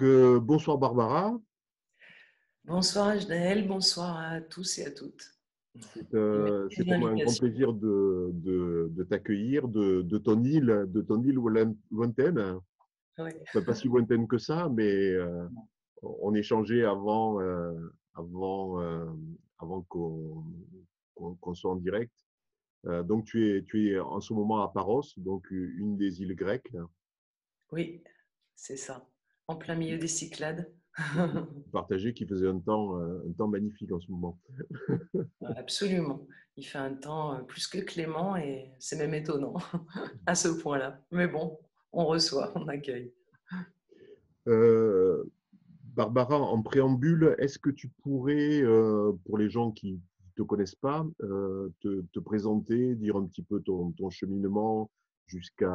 Bonsoir Barbara. Bonsoir Ajnel, bonsoir à tous et à toutes. Et C'est merci de pour moi un grand l'invitation. plaisir de t'accueillir de ton île lointaine. Ouais. Pas si lointaine que ça, mais on échangeait avant qu'on soit en direct. Donc tu es en ce moment à Paros, donc une des îles grecques. Oui, c'est ça. En plein milieu des Cyclades. Partagé qui faisait un temps magnifique en ce moment. Absolument. Il fait un temps plus que clément et c'est même étonnant à ce point-là. Mais bon, on reçoit, on accueille. Euh, Barbara, en préambule, est-ce que tu pourrais, pour les gens qui ne te connaissent pas, te présenter, dire un petit peu ton cheminement jusqu'à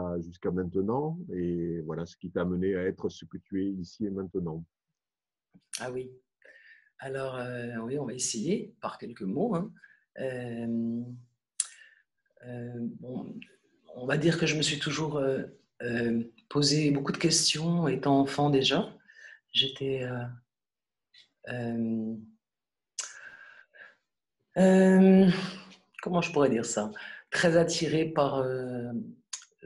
maintenant et voilà ce qui t'a amené à être ce que tu es ici et maintenant. Ah oui. Alors, oui, on va essayer par quelques mots, hein. Euh, bon, on va dire que je me suis toujours posé beaucoup de questions étant enfant déjà. J'étais euh, euh, comment je pourrais dire ça? Très attirée par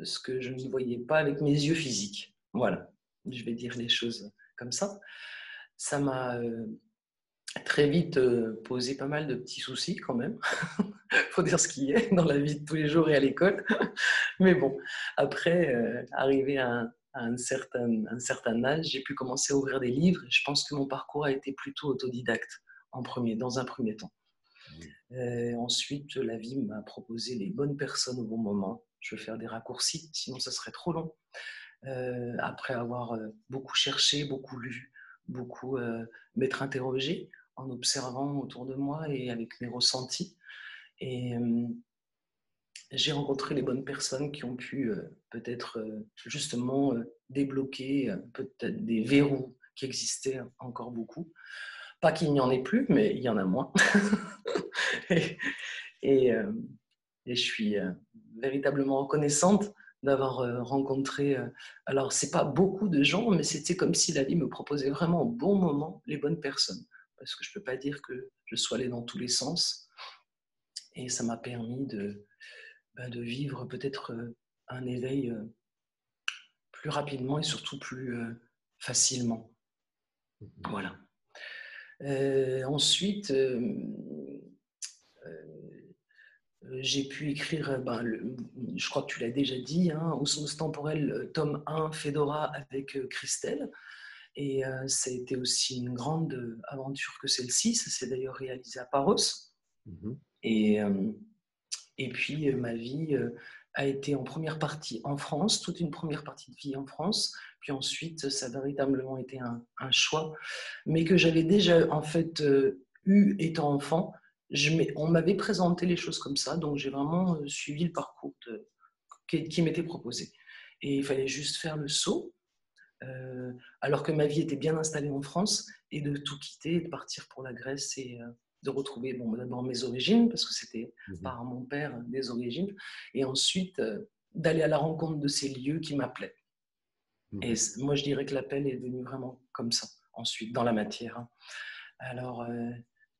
ce que je ne voyais pas avec mes yeux physiques. Voilà, je vais dire les choses comme ça. Ça m'a très vite posé pas mal de petits soucis quand même. Faut dire ce qui est dans la vie de tous les jours et à l'école. Mais bon, après, arrivé à un certain âge, j'ai pu commencer à ouvrir des livres. Je pense que mon parcours a été plutôt autodidacte dans un premier temps. Ensuite, la vie m'a proposé les bonnes personnes au bon moment. Je vais faire des raccourcis, sinon ça serait trop long. Après avoir beaucoup cherché, beaucoup lu, beaucoup m'être interrogé en observant autour de moi et avec mes ressentis. Et j'ai rencontré les bonnes personnes qui ont pu peut-être justement débloquer peut-être des verrous qui existaient encore beaucoup. Pas qu'il n'y en ait plus, mais il y en a moins. et, et, euh, et je suis véritablement reconnaissante d'avoir rencontré. Alors, c'est pas beaucoup de gens, mais c'était comme si la vie me proposait vraiment au bon moment les bonnes personnes. Parce que je peux pas dire que je sois allée dans tous les sens. Et ça m'a permis de vivre peut-être un éveil plus rapidement et surtout plus facilement. Voilà. Ensuite, j'ai pu écrire, je crois que tu l'as déjà dit, hein, Osmose temporel, tome 1, Fedora avec Christelle. Et ça a été aussi une grande aventure que celle-ci. Ça s'est d'ailleurs réalisé à Paros. Mhm. Et, et puis, ma vie a été en première partie en France, toute une première partie de vie en France. Puis ensuite, ça a véritablement été un choix, mais que j'avais déjà en fait eu étant enfant. On m'avait présenté les choses comme ça, donc j'ai vraiment suivi le parcours qui m'était proposé. Et il fallait juste faire le saut, alors que ma vie était bien installée en France, et de tout quitter, de partir pour la Grèce et de retrouver d'abord mes origines, parce que c'était Mhm. par mon père des origines, et ensuite d'aller à la rencontre de ces lieux qui m'appelaient. Et Mhm. moi, je dirais que l'appel est venu vraiment comme ça, ensuite, dans la matière, hein. Alors,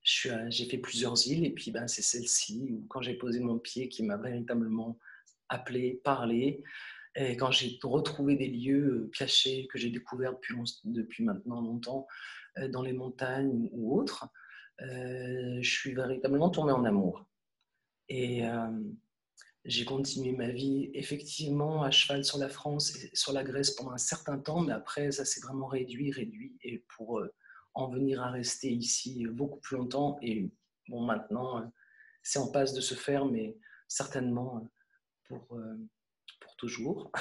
j'ai fait plusieurs îles, et puis ben, c'est celle-ci où, quand j'ai posé mon pied, qui m'a véritablement appelé, parlé. Et quand j'ai retrouvé des lieux cachés que j'ai découverts depuis maintenant longtemps, dans les montagnes ou autres, je suis véritablement tombée en amour. Et j'ai continué ma vie effectivement à cheval sur la France et sur la Grèce pendant un certain temps, mais après ça s'est vraiment réduit, et pour en venir à rester ici beaucoup plus longtemps. Et bon, maintenant c'est en passe de se faire, mais certainement pour, euh, pour toujours.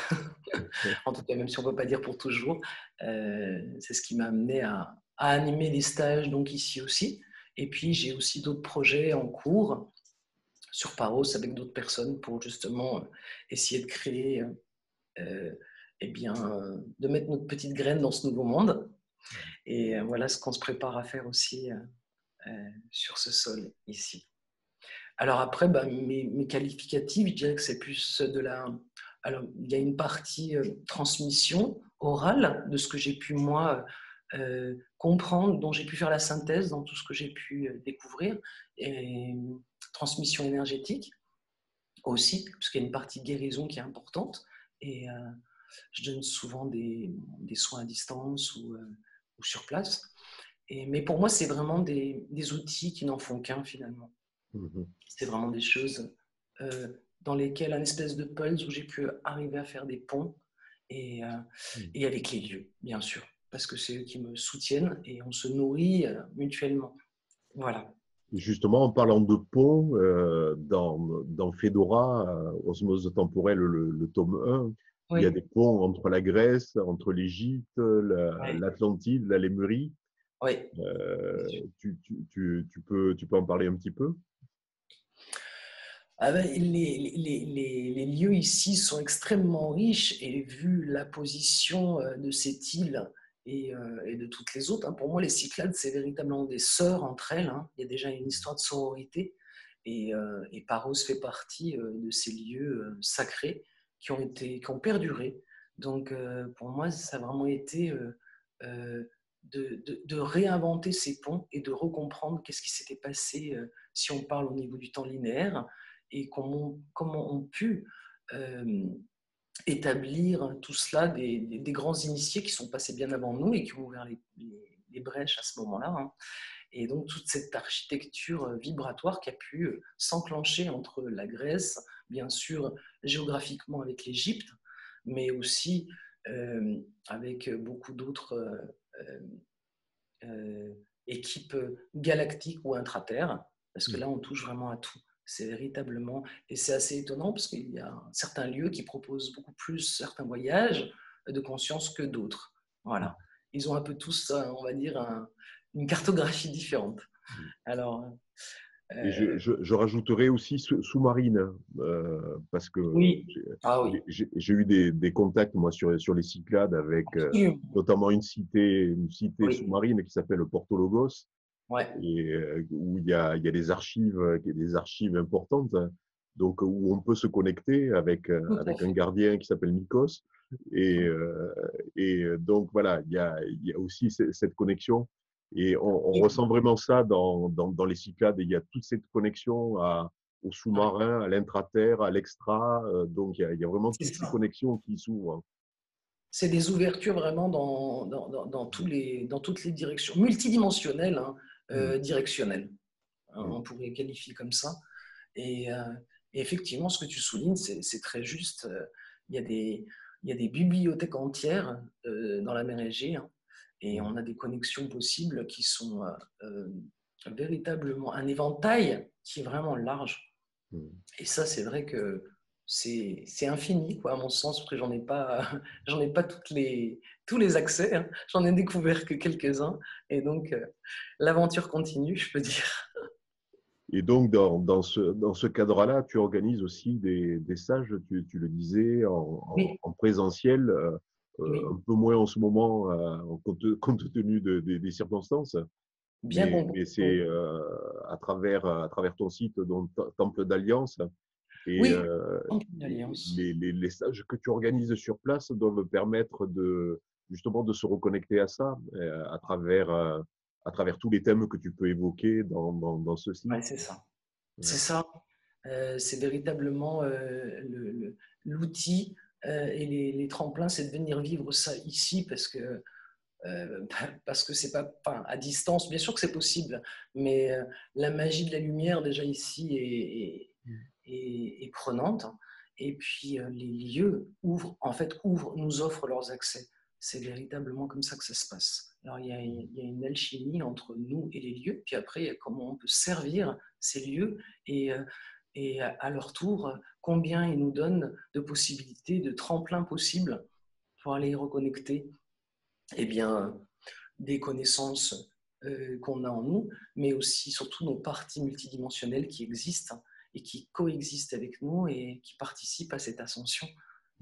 En tout cas, même si on ne peut pas dire pour toujours, c'est ce qui m'a amené à animer les stages donc ici aussi. Et puis j'ai aussi d'autres projets en cours sur Paros avec d'autres personnes pour justement essayer de créer, eh bien, de mettre notre petite graine dans ce nouveau monde. Et voilà ce qu'on se prépare à faire aussi sur ce sol ici. Alors après, bah, mes qualificatifs, je dirais que c'est plus de la... Alors, il y a une partie transmission orale de ce que j'ai pu, moi, comprendre, dont j'ai pu faire la synthèse dans tout ce que j'ai pu découvrir, et transmission énergétique aussi, parce qu'il y a une partie guérison qui est importante. Et je donne souvent des soins à distance ou sur place. Mais pour moi, c'est vraiment des outils qui n'en font qu'un finalement. Mhm. C'est vraiment des choses dans lesquelles un espèce de pulse où j'ai pu arriver à faire des ponts et, euh, Mhm. et avec les lieux, bien sûr, parce que c'est eux qui me soutiennent et on se nourrit mutuellement. Voilà. Justement, en parlant de pont, dans Fedora, Osmose temporelle, le tome 1, il y a Oui, des ponts entre la Grèce, entre l'Égypte, oui, l'Atlantide, la Lémurie. oui. Tu peux en parler un petit peu? Ah ben, les lieux ici sont extrêmement riches et vu la position de cette île et de toutes les autres, hein, pour moi les Cyclades c'est véritablement des sœurs entre elles, hein. Il y a déjà une histoire de sororité et Paros fait partie de ces lieux sacrés qui ont perduré. Donc pour moi ça a vraiment été de réinventer ces ponts et de recomprendre qu'est-ce qui s'était passé si on parle au niveau du temps linéaire et comment ont pu euh, établir tout cela des grands initiés qui sont passés bien avant nous et qui ont ouvert les brèches à ce moment-là, hein. Et donc toute cette architecture vibratoire qui a pu s'enclencher entre la Grèce, bien sûr géographiquement avec l'Égypte, mais aussi avec beaucoup d'autres euh, équipes galactiques ou intraterres, parce que là on touche vraiment à tout. C'est véritablement, et c'est assez étonnant parce qu'il y a certains lieux qui proposent beaucoup plus certains voyages de conscience que d'autres. Voilà. Ils ont un peu tous, on va dire, une cartographie différente. Alors, Et euh, je rajouterai aussi sous-marine, parce que oui, ah oui, j'ai eu des contacts, moi, sur les Cyclades avec absolument, notamment une cité oui, sous-marine qui s'appelle Porto Logos, ouais, et où il y a des archives importantes, hein, donc où on peut se connecter tout à avec un fait. gardien qui s'appelle Nikos. Et, donc voilà, il y a aussi cette connexion. Et on Oui, ressent vraiment ça dans les Cyclades. Il y a toute cette connexion au ouais, sous-marin, à l'intraterre, à l'extra. Donc il y a vraiment c'est toutes ces ça. connexions qui s'ouvrent. C'est des ouvertures vraiment dans toutes les directions, multidimensionnelles, hein, Mm, directionnelles, hein, mm, on pourrait qualifier comme ça. Et, euh, et effectivement, ce que tu soulignes, c'est très juste. Il y a il y a des bibliothèques entières dans la mer Égée, hein, et mm, on a des connexions possibles qui sont véritablement un éventail qui est vraiment large. mm. Et ça, c'est vrai que c'est infini, quoi, à mon sens, parce que j'en ai pas tous les accès, hein. J'en ai découvert que quelques-uns. Et donc, l'aventure continue, je peux dire. Et donc, dans ce cadre-là, tu organises aussi des stages, tu le disais, Oui, en présentiel, oui, un peu moins en ce moment, compte tenu des circonstances, bien mais compris. c'est à travers ton site, donc Temple d'Alliance, et Oui, une alliance. les stages que tu organises sur place doivent permettre justement de se reconnecter à ça, à travers tous les thèmes que tu peux évoquer dans ce site. Ouais, c'est ça. C'est Ouais. ça. C'est véritablement l'outil et les tremplins, c'est de venir vivre ça ici parce que c'est pas, enfin, à distance, bien sûr que c'est possible, mais la magie de la lumière déjà ici est prenante. Et puis les lieux en fait, nous offrent leurs accès. C'est véritablement comme ça que ça se passe. Alors il y a une alchimie entre nous et les lieux, puis après, il y a comment on peut servir ces lieux et, et à leur tour, combien ils nous donnent de possibilités, de tremplins possibles pour aller y reconnecter. Eh bien, des connaissances qu'on a en nous, mais aussi surtout nos parties multidimensionnelles qui existent et qui coexistent avec nous et qui participent à cette ascension,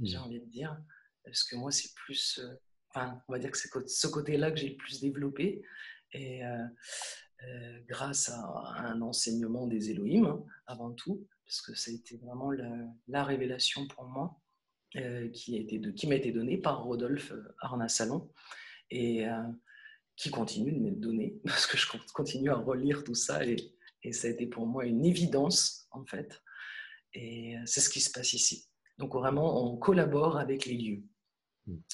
j'ai Mm. envie de dire. Parce que moi, c'est plus, enfin, on va dire que c'est ce côté-là que j'ai le plus développé. Et grâce à un enseignement des Elohim, hein, avant tout, parce que ça a été vraiment la révélation pour moi, qui m'a été donnée par Rodolphe Arnasalon. Et, qui continue de me donner, parce que je continue à relire tout ça, et ça a été pour moi une évidence, en fait. Et c'est ce qui se passe ici. Donc vraiment, on collabore avec les lieux.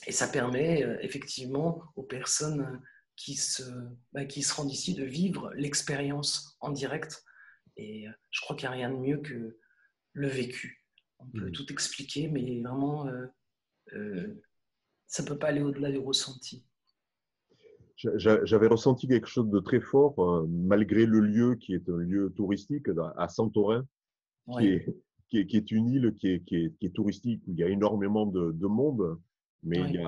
Et ça permet effectivement aux personnes qui se rendent ici de vivre l'expérience en direct. Et je crois qu'il n'y a rien de mieux que le vécu. On peut tout expliquer, mais vraiment, ça ne peut pas aller au-delà du ressenti. J'avais ressenti quelque chose de très fort, malgré le lieu qui est un lieu touristique, à Santorin, qui Oui, est, qui est une île qui est touristique, où il y a énormément de monde, mais oui,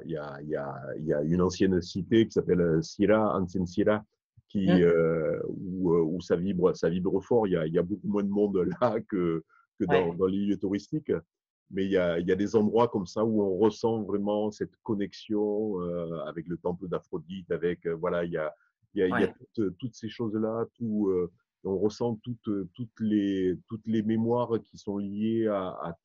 il y a une ancienne cité qui s'appelle Sira, Ancien Sira, où ça vibre fort. Il y a beaucoup moins de monde là que oui, dans les lieux touristiques. Mais il y a des endroits comme ça où on ressent vraiment cette connexion avec le temple d'Aphrodite, avec, voilà, il y a oui. toutes ces choses-là, on ressent toutes les mémoires qui sont liées à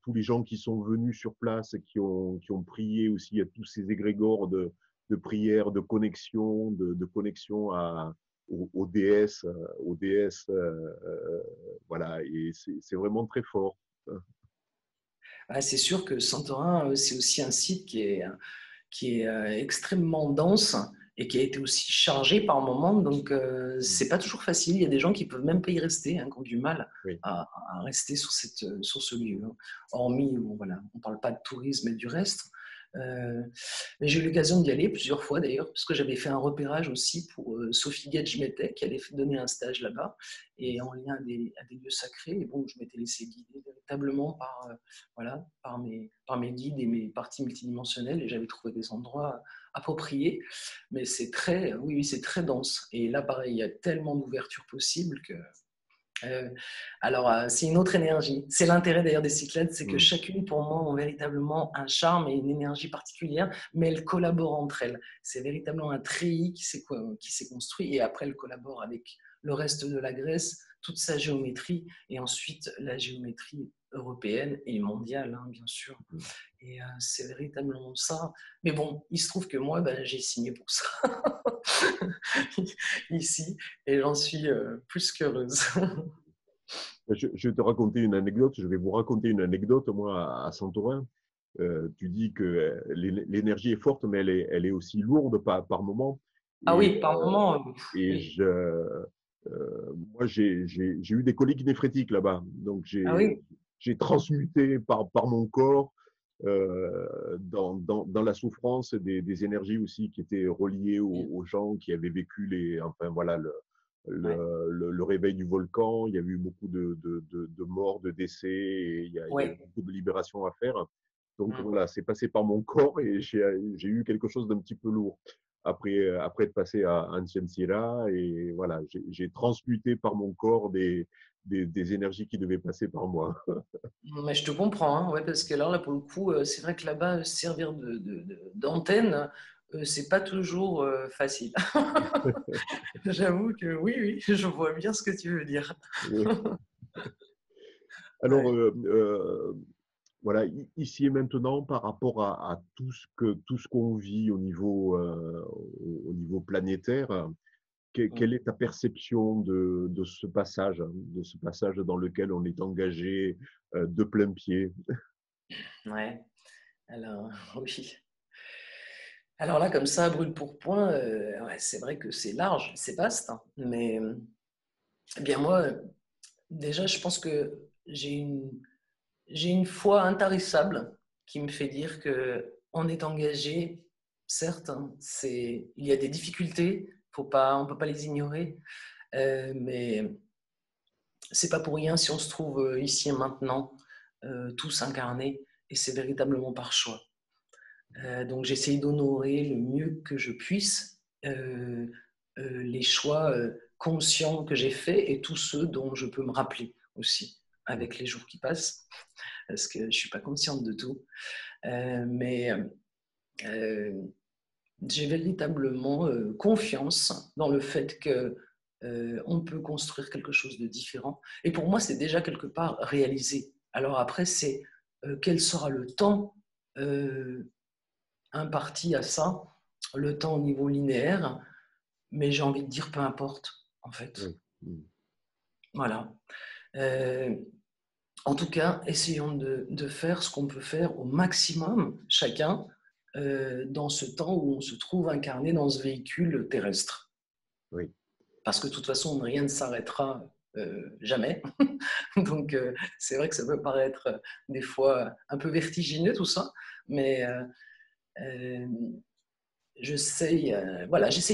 tous les gens qui sont venus sur place et qui ont prié aussi, à tous ces égrégores de prière, de connexion aux déesses, voilà, et c'est vraiment très fort. Ah, c'est sûr que Santorin, c'est aussi un site qui est extrêmement dense et qui a été aussi chargé par moments. Donc, c'est pas toujours facile. Il y a des gens qui peuvent même pas y rester, hein, qui ont du mal Oui. à rester sur ce lieu. Hein. Hormis, bon, voilà, on parle pas de tourisme et du reste. Mais j'ai eu l'occasion d'y aller plusieurs fois d'ailleurs, parce que j'avais fait un repérage aussi pour Sophie Gedjmetek, qui allait donner un stage là-bas, et en lien à des lieux sacrés. Et bon, je m'étais laissé guider véritablement voilà, par mes guides et mes parties multidimensionnelles, et j'avais trouvé des endroits appropriés. Mais c'est très, oui, c'est très dense. Et là, pareil, il y a tellement d'ouverture possible que c'est une autre énergie. C'est l'intérêt d'ailleurs des Cyclades, c'est que Mm. chacune, pour moi, ont véritablement un charme et une énergie particulière, mais elles collaborent entre elles. C'est véritablement un treillis qui s'est construit, et après, elles collaborent avec le reste de la Grèce, toute sa géométrie, et ensuite la géométrie européenne et mondiale, hein, bien sûr. Et c'est véritablement ça. Mais bon, il se trouve que moi, j'ai signé pour ça ici, et j'en suis plus qu'heureuse. Je vais te raconter une anecdote. Je vais vous raconter une anecdote, moi, à Santorin. Tu dis que l'énergie est forte, mais elle est aussi lourde par moment. Ah Et, oui, par moment, et oui. moi, j'ai eu des coliques néphrétiques là-bas. Donc, Ah oui, j'ai transmuté par mon corps dans la souffrance des énergies aussi qui étaient reliées aux gens qui avaient vécu enfin voilà, ouais, le réveil du volcan. Il y a eu beaucoup de morts, de décès, et il y a eu ouais. beaucoup de libération à faire. Donc Mm. voilà, c'est passé par mon corps et j'ai eu quelque chose d'un petit peu lourd. Après être passé à Ancien Sira, et voilà, j'ai transmuté par mon corps des énergies qui devaient passer par moi. Mais je te comprends, hein, ouais, parce que alors là, pour le coup, c'est vrai que là-bas, servir d'antenne, c'est pas toujours facile. J'avoue que oui, oui, je vois bien ce que tu veux dire. Alors, Ouais. voilà, ici et maintenant, par rapport à tout ce qu'on vit au niveau planétaire, quelle Mm. est ta perception de ce passage dans lequel on est engagé de plein pied? Ouais. Alors, oui. Alors là, comme ça, brûle pour point, ouais, c'est vrai que c'est large, c'est vaste, hein, mais eh bien moi, déjà, je pense que j'ai une foi intarissable qui me fait dire que on est engagé, certes, hein, il y a des difficultés, on peut pas les ignorer, mais c'est pas pour rien si on se trouve ici et maintenant, tous incarnés, et c'est véritablement par choix. Donc j'essaye d'honorer le mieux que je puisse les choix conscients que j'ai faits, et tous ceux dont je peux me rappeler aussi avec les jours qui passent, parce que je ne suis pas consciente de tout. Mais j'ai véritablement confiance dans le fait que on peut construire quelque chose de différent. Et pour moi, c'est déjà quelque part réalisé. Alors après, c'est quel sera le temps imparti à ça. le temps au niveau linéaire, mais j'ai envie de dire peu importe, en fait. Oui. Mm. Voilà. Euh, En tout cas, essayons de faire ce qu'on peut faire au maximum, chacun, dans ce temps où on se trouve incarné dans ce véhicule terrestre. Oui. Parce que de toute façon, rien ne s'arrêtera jamais. Donc, c'est vrai que ça peut paraître des fois un peu vertigineux tout ça, mais euh, j'essaye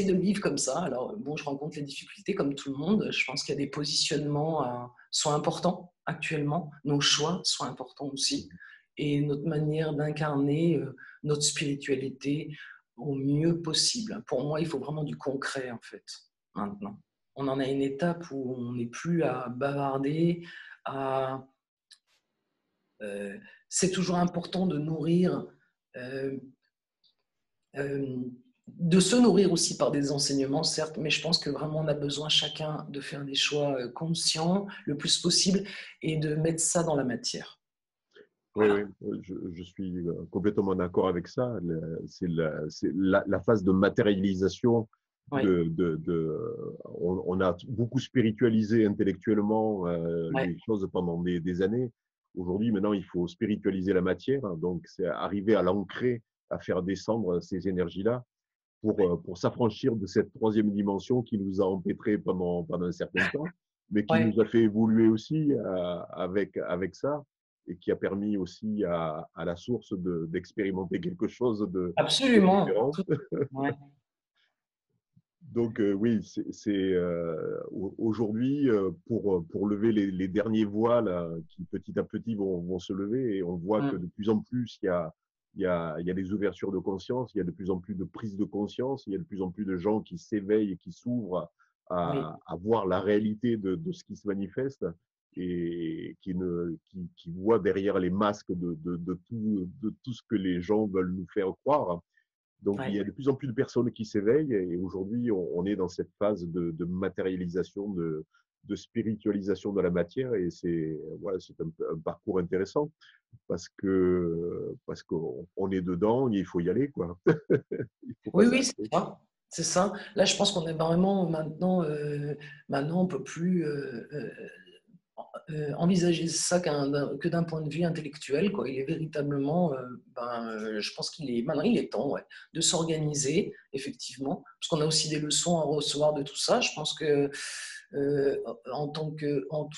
de le vivre comme ça. Alors, bon, je rencontre les difficultés comme tout le monde. Je pense qu'il y a des positionnements sont importants actuellement. Nos choix sont importants aussi. Et notre manière d'incarner notre spiritualité au mieux possible. Pour moi, il faut vraiment du concret, en fait, maintenant. On en a une étape où on n'est plus à bavarder, à... c'est toujours important de nourrir euh, euh, de se nourrir aussi par des enseignements, certes, mais je pense que vraiment on a besoin chacun de faire des choix conscients le plus possible et de mettre ça dans la matière. Oui, oui, Voilà. je suis complètement d'accord avec ça. C'est la phase de matérialisation Oui, on a beaucoup spiritualisé intellectuellement ouais, les choses pendant des années. Aujourd'hui, maintenant, il faut spiritualiser la matière. Donc, c'est arriver à l'ancrer, à faire descendre ces énergies-là pour s'affranchir de cette troisième dimension qui nous a empêtrés pendant un certain temps, mais qui ouais, nous a fait évoluer aussi avec ça et qui a permis aussi à la source d'expérimenter quelque chose de absolument. différent. Ouais. Donc oui, aujourd'hui, pour lever les derniers voiles qui petit à petit vont se lever, et on voit que Mm. de plus en plus, il y a des ouvertures de conscience, il y a de plus en plus de prise de conscience, il y a de plus en plus de gens qui s'éveillent et qui s'ouvrent Oui, à voir la réalité de ce qui se manifeste, et qui voient derrière les masques de tout ce que les gens veulent nous faire croire. Donc, il y ouais. a de plus en plus de personnes qui s'éveillent, et aujourd'hui, on est dans cette phase de matérialisation, de spiritualisation de la matière, et c'est un parcours intéressant parce qu'on est dedans, il faut y aller, quoi. Il faut pas Oui, oui, c'est s'arrêter. ça. C'est ça. Là, je pense qu'on est vraiment maintenant, maintenant, on peut plus envisager ça que d'un point de vue intellectuel, quoi. Il est véritablement, je pense qu'il est maintenant, il est temps, ouais, de s'organiser, effectivement, parce qu'on a aussi des leçons à recevoir de tout ça. Je pense que en tant que, en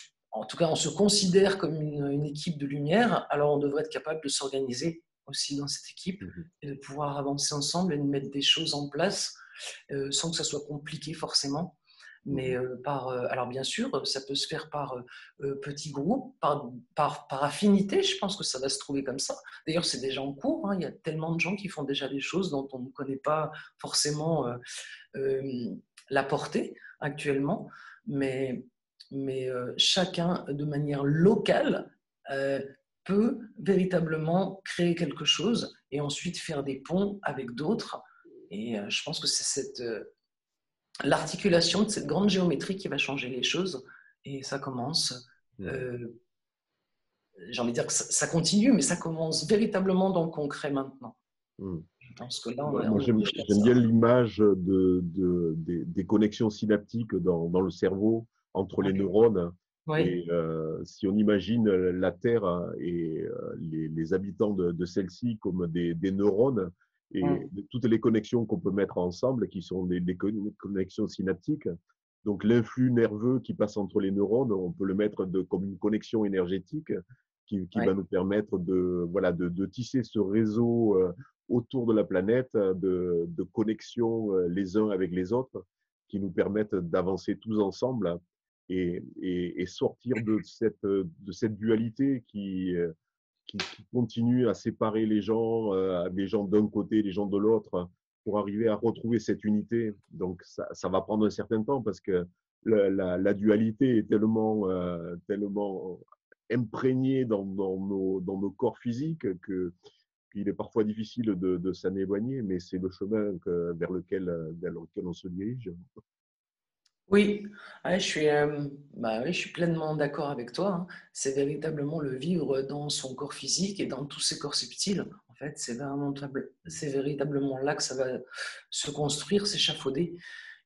tout cas, on se considère comme une équipe de lumière, alors on devrait être capable de s'organiser aussi dans cette équipe Mhm. et de pouvoir avancer ensemble et de mettre des choses en place sans que ça soit compliqué forcément. Mais Mhm. alors bien sûr, ça peut se faire par petits groupes, par affinité, je pense que ça va se trouver comme ça. D'ailleurs, c'est déjà en cours, hein. Il y a tellement de gens qui font déjà des choses dont on ne connaît pas forcément euh, la portée actuellement, mais, mais chacun, de manière locale, euh, peut véritablement créer quelque chose et ensuite faire des ponts avec d'autres. Et je pense que c'est l'articulation de cette grande géométrie qui va changer les choses. Et ça commence, Ouais. euh, j'ai envie de dire que ça continue, mais ça commence véritablement dans le concret maintenant. Mhm. Je pense que là, Moi, on est j'aime proche de j'aime bien ça. l'image des connexions synaptiques dans le cerveau entre les Oui, neurones. oui, Et si on imagine la Terre et les habitants de celle-ci comme des neurones, et toutes les connexions qu'on peut mettre ensemble, qui sont des connexions synaptiques, donc l'influx nerveux qui passe entre les neurones, on peut le mettre comme une connexion énergétique qui oui, va nous permettre voilà, de tisser ce réseau autour de la planète, de connexion les uns avec les autres, qui nous permettent d'avancer tous ensemble et sortir de cette dualité qui continue à séparer les gens d'un côté, les gens de l'autre, pour arriver à retrouver cette unité. Donc, ça va prendre un certain temps parce que la dualité est tellement imprégnée dans nos corps physiques qu'il est parfois difficile de s'en éloigner, mais c'est le chemin vers lequel on se dirige. oui. Ouais, oui, je suis pleinement d'accord avec toi, hein. C'est véritablement le vivre dans son corps physique et dans tous ses corps subtils. En fait, c'est véritablement là que ça va se construire, s'échafauder.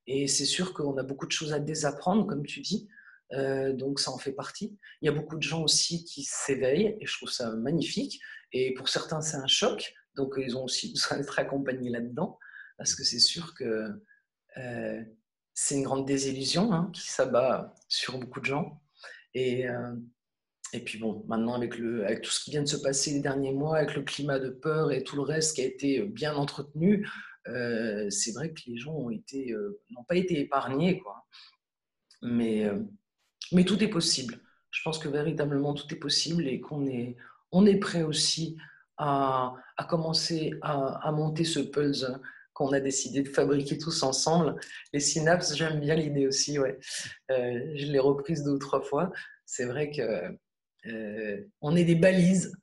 Et c'est sûr qu'on a beaucoup de choses à désapprendre, comme tu dis. Donc, ça en fait partie. Il y a beaucoup de gens aussi qui s'éveillent, et je trouve ça magnifique. Et pour certains, c'est un choc. Donc, ils ont aussi besoin d'être accompagnés là-dedans. Parce que c'est sûr que euh, c'est une grande désillusion, hein, qui s'abat sur beaucoup de gens. Et, euh, et puis bon, maintenant avec tout ce qui vient de se passer les derniers mois, avec le climat de peur et tout le reste qui a été bien entretenu, c'est vrai que les gens n'ont pas été épargnés, quoi. Mais, euh, mais tout est possible. Je pense que véritablement tout est possible et on est prêt aussi à commencer à monter ce puzzle qu'on a décidé de fabriquer tous ensemble. Les synapses, j'aime bien l'idée aussi, ouais. Je l'ai reprise 2 ou 3 fois. C'est vrai que on est des balises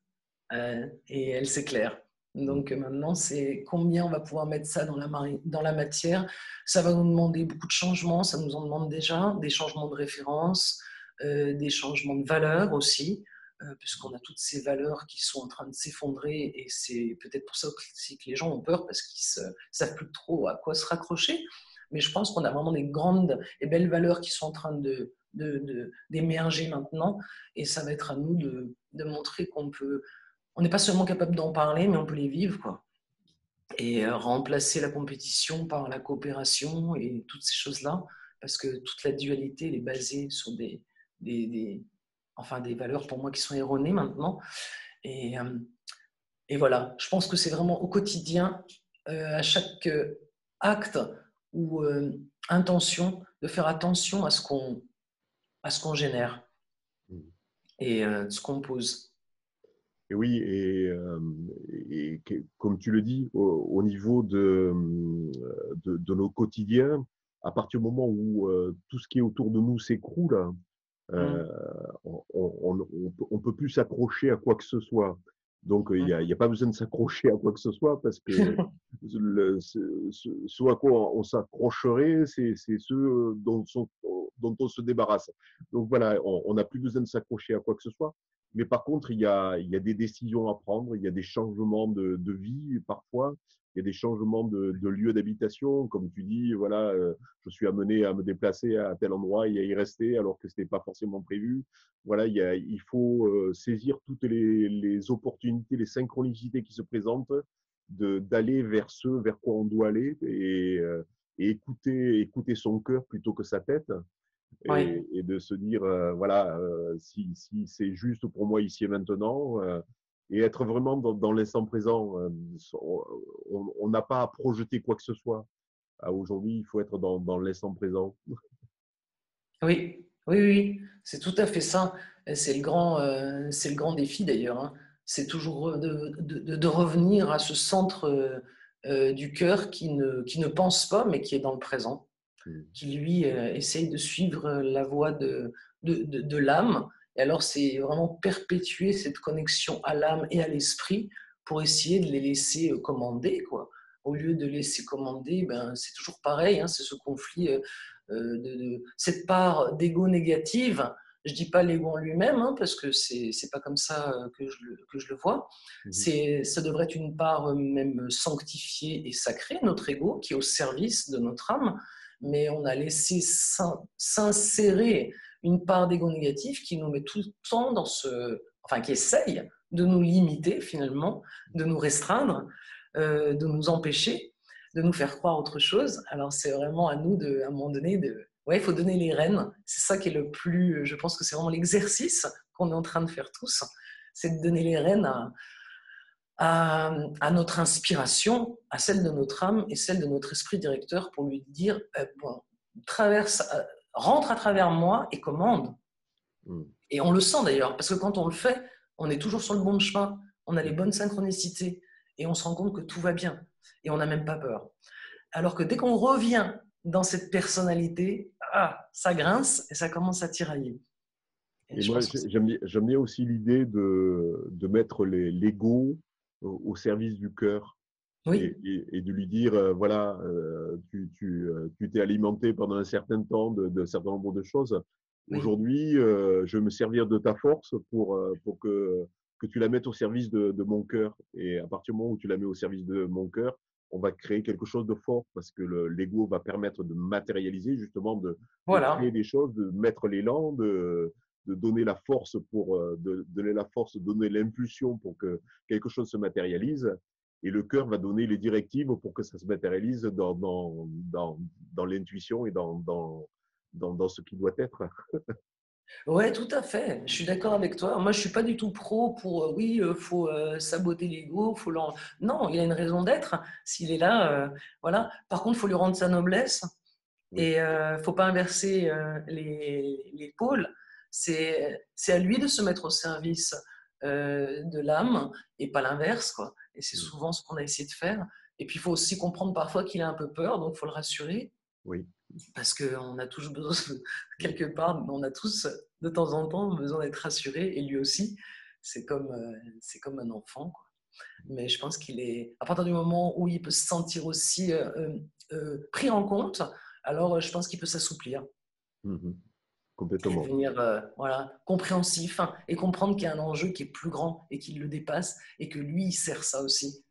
et elles s'éclairent. Donc maintenant, c'est combien on va pouvoir mettre ça dans la matière. Ça va nous demander beaucoup de changements. Ça nous en demande déjà des changements de référence, des changements de valeurs aussi, puisqu'on a toutes ces valeurs qui sont en train de s'effondrer. Et c'est peut-être pour ça aussi que les gens ont peur, parce qu'ils ne savent plus trop à quoi se raccrocher. Mais je pense qu'on a vraiment des grandes et belles valeurs qui sont en train d'émerger maintenant. Et ça va être à nous de montrer on n'est pas seulement capable d'en parler, mais on peut les vivre, quoi. Et remplacer la compétition par la coopération et toutes ces choses-là, parce que toute la dualité, elle est basée sur des, enfin, des valeurs pour moi qui sont erronées maintenant. Et, euh, et voilà, je pense que c'est vraiment au quotidien, à chaque acte ou intention, de faire attention à ce qu'on génère et ce qu'on pose. Et oui, comme tu le dis, au niveau de nos quotidiens, à partir du moment où tout ce qui est autour de nous s'écroule, Mm, euh, on peut plus s'accrocher à quoi que ce soit. Donc, il y a pas besoin de s'accrocher à quoi que ce soit parce que ce à quoi on s'accrocherait, c'est ce dont on se débarrasse. Donc voilà, on n'a plus besoin de s'accrocher à quoi que ce soit. Mais par contre, il y a des décisions à prendre, il y a des changements de vie parfois, il y a des changements de lieu d'habitation. Comme tu dis, voilà, je suis amené à me déplacer à tel endroit et à y rester alors que ce n'était pas forcément prévu. Voilà, il faut saisir toutes les opportunités, les synchronicités qui se présentent, d'aller vers ce vers quoi on doit aller et écouter son cœur plutôt que sa tête oui. et de se dire, voilà, si c'est juste pour moi ici et maintenant, et être vraiment dans l'instant présent. On n'a pas à projeter quoi que ce soit. Aujourd'hui, il faut être dans l'instant présent. Oui, oui, oui, c'est tout à fait ça. Et c'est le grand défi d'ailleurs, hein. C'est toujours de revenir à ce centre du cœur qui ne pense pas, mais qui est dans le présent, qui lui essaye de suivre la voie de l'âme. Et alors, c'est vraiment perpétuer cette connexion à l'âme et à l'esprit pour essayer de les laisser commander, quoi. Au lieu de laisser commander, ben, c'est toujours pareil, hein, c'est ce conflit, cette part d'ego négative. Je ne dis pas l'ego en lui-même, hein, parce que c'est pas comme ça que je le vois. Mhm. Ça devrait être une part même sanctifiée et sacrée, notre ego, qui est au service de notre âme, mais on a laissé s'insérer une part d'ego négatif qui nous met tout le temps enfin qui essaye de nous limiter finalement, de nous restreindre, de nous empêcher, de nous faire croire autre chose. Alors c'est vraiment à nous à un moment donné ouais, il faut donner les rênes. C'est ça qui est le plus, je pense que c'est vraiment l'exercice qu'on est en train de faire tous, c'est de donner les rênes à notre inspiration, à celle de notre âme et celle de notre esprit directeur pour lui dire bon, rentre à travers moi et commande. Mhm. Et on le sent d'ailleurs, parce que quand on le fait, on est toujours sur le bon chemin, on a les bonnes synchronicités et on se rend compte que tout va bien et on n'a même pas peur. Alors que dès qu'on revient dans cette personnalité, ça grince et ça commence à tirailler. Et Et je moi, pense que c'est... j'aime bien aussi l'idée de mettre l'ego au service du cœur Oui, et de lui dire, voilà, tu t'es alimenté pendant un certain temps de certain nombre de choses. oui, Aujourd'hui, je vais me servir de ta force pour que que tu la mettes au service de mon cœur. Et à partir du moment où tu la mets au service de mon cœur, on va créer quelque chose de fort parce que l'ego va permettre de matérialiser, justement, de créer Voilà. des choses, de mettre l'élan, de donner la force de donner la force, donner l'impulsion pour que quelque chose se matérialise. Et le cœur va donner les directives pour que ça se matérialise dans l'intuition et dans ce qui doit être. Ouais, tout à fait. Je suis d'accord avec toi. Moi, je suis pas du tout pro pour oui, faut saboter l'ego, faut non, il a une raison d'être. S'il est là, voilà. Par contre, faut lui rendre sa noblesse Oui. et faut pas inverser les pôles. C'est à lui de se mettre au service de l'âme et pas l'inverse, quoi. Et c'est Mm. souvent ce qu'on a essayé de faire. Et puis, il faut aussi comprendre parfois qu'il a un peu peur, donc il faut le rassurer. Oui. Parce qu'on a tous besoin, Mm. quelque part, on a tous de temps en temps besoin d'être rassurés, et lui aussi, c'est comme un enfant, quoi. Mais je pense qu'il est, à partir du moment où il peut se sentir aussi pris en compte, alors je pense qu'il peut s'assouplir Mhm. et Complètement. devenir voilà, compréhensif, hein, et comprendre qu'il y a un enjeu qui est plus grand et qui le dépasse et que lui, il sert ça aussi.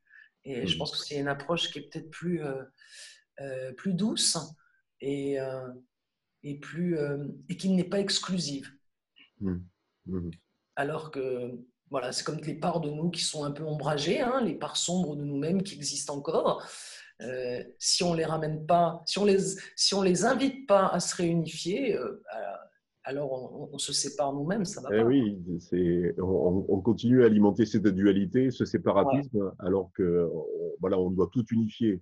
Et je Mhm. pense que c'est une approche qui est peut-être plus douce et, et qui n'est pas exclusive. Mhm. Mhm. Alors que voilà, c'est comme les parts de nous qui sont un peu ombragées, hein, les parts sombres de nous-mêmes qui existent encore. Si on les ramène pas, si on les invite pas à se réunifier, alors on se sépare nous-mêmes, ça va Eh pas. oui, on continue à alimenter cette dualité, ce Ouais, séparatisme, alors que voilà, on doit tout unifier.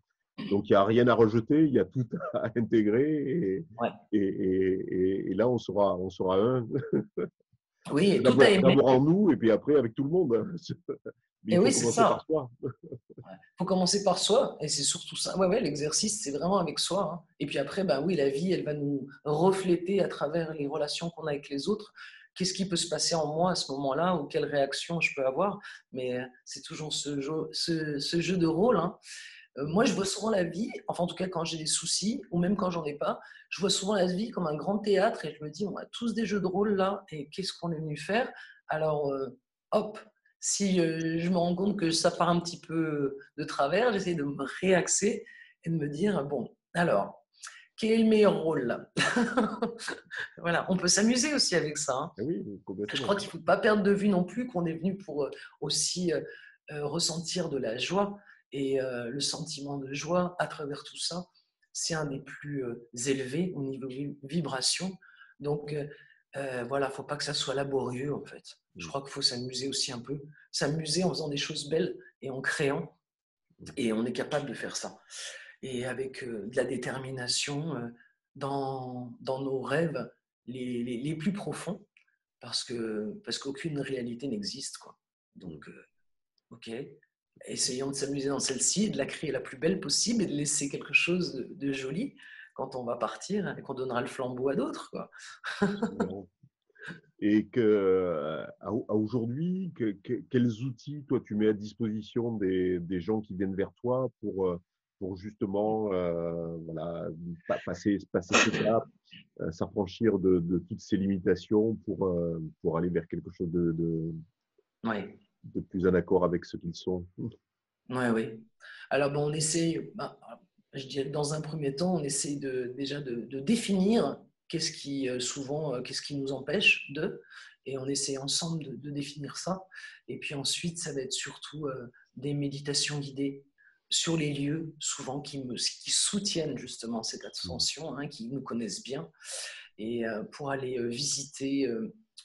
Donc, il n'y a rien à rejeter, il y a tout à intégrer, ouais. et là, on sera un, Oui, et tout à aimer. d'abord en nous, et puis après avec tout le monde. Mais Et il faut oui, c'est commencer par ça. soi. Il faut commencer par soi, et c'est surtout ça. Ouais, ouais, l'exercice, c'est vraiment avec soi, hein. Et puis après, ben oui, la vie, elle va nous refléter à travers les relations qu'on a avec les autres. Qu'est-ce qui peut se passer en moi à ce moment-là, ou quelle réaction je peux avoir. Mais c'est toujours ce jeu de rôle, hein. Moi, je vois souvent la vie, enfin en tout cas quand j'ai des soucis, ou même quand j'en ai pas, je vois souvent la vie comme un grand théâtre, et je me dis, on a tous des jeux de rôle là, et qu'est-ce qu'on est venu faire? Alors, hop, si je me rends compte que ça part un petit peu de travers, j'essaie de me réaxer et de me dire, bon, alors, quel est le meilleur rôle là? Voilà, on peut s'amuser aussi avec ça, hein. Eh oui, Je complètement. crois qu'il ne faut pas perdre de vue non plus qu'on est venu pour aussi ressentir de la joie. Et le sentiment de joie à travers tout ça, c'est un des plus élevés au niveau vibration. Donc voilà, il ne faut pas que ça soit laborieux en fait. Je crois qu'il faut s'amuser aussi un peu. S'amuser en faisant des choses belles et en créant. Et on est capable de faire ça. Et avec de la détermination dans nos rêves les plus profonds, parce qu'aucune réalité n'existe, quoi. Donc, ok, essayons de s'amuser dans celle-ci, de la créer la plus belle possible et de laisser quelque chose de joli quand on va partir et qu'on donnera le flambeau à d'autres, quoi. Absolument. Et que, à aujourd'hui, quels outils, toi, tu mets à disposition des gens qui viennent vers toi pour justement voilà, passer ces caps, s'affranchir de toutes ces limitations pour aller vers quelque chose Ouais, de plus en accord avec ce qu'ils sont. ouais, oui. Alors, bon, on essaie, je dirais que dans un premier temps, on essaie déjà de définir qu'est-ce qui, souvent, qu'est-ce qui nous empêche et on essaie ensemble de définir ça. Et puis ensuite, ça va être surtout des méditations guidées sur les lieux, souvent qui soutiennent justement cette ascension, hein, qui nous connaissent bien, et pour aller visiter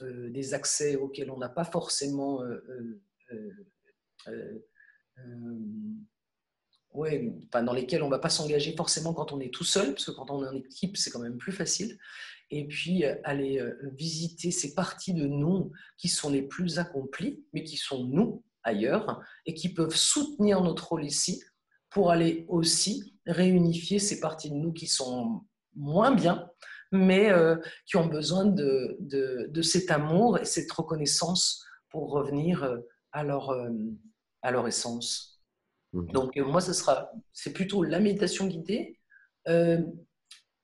des accès auxquels on n'a pas forcément euh, euh, euh, ouais, enfin, dans lesquels on ne va pas s'engager forcément quand on est tout seul, parce que quand on est en équipe, c'est quand même plus facile. Et puis, aller visiter ces parties de nous qui sont les plus accomplies, mais qui sont nous ailleurs, et qui peuvent soutenir notre rôle ici, pour aller aussi réunifier ces parties de nous qui sont moins bien, mais qui ont besoin de cet amour et cette reconnaissance pour revenir à leur essence. Mhm. Donc, moi, c'est plutôt la méditation guidée. Euh,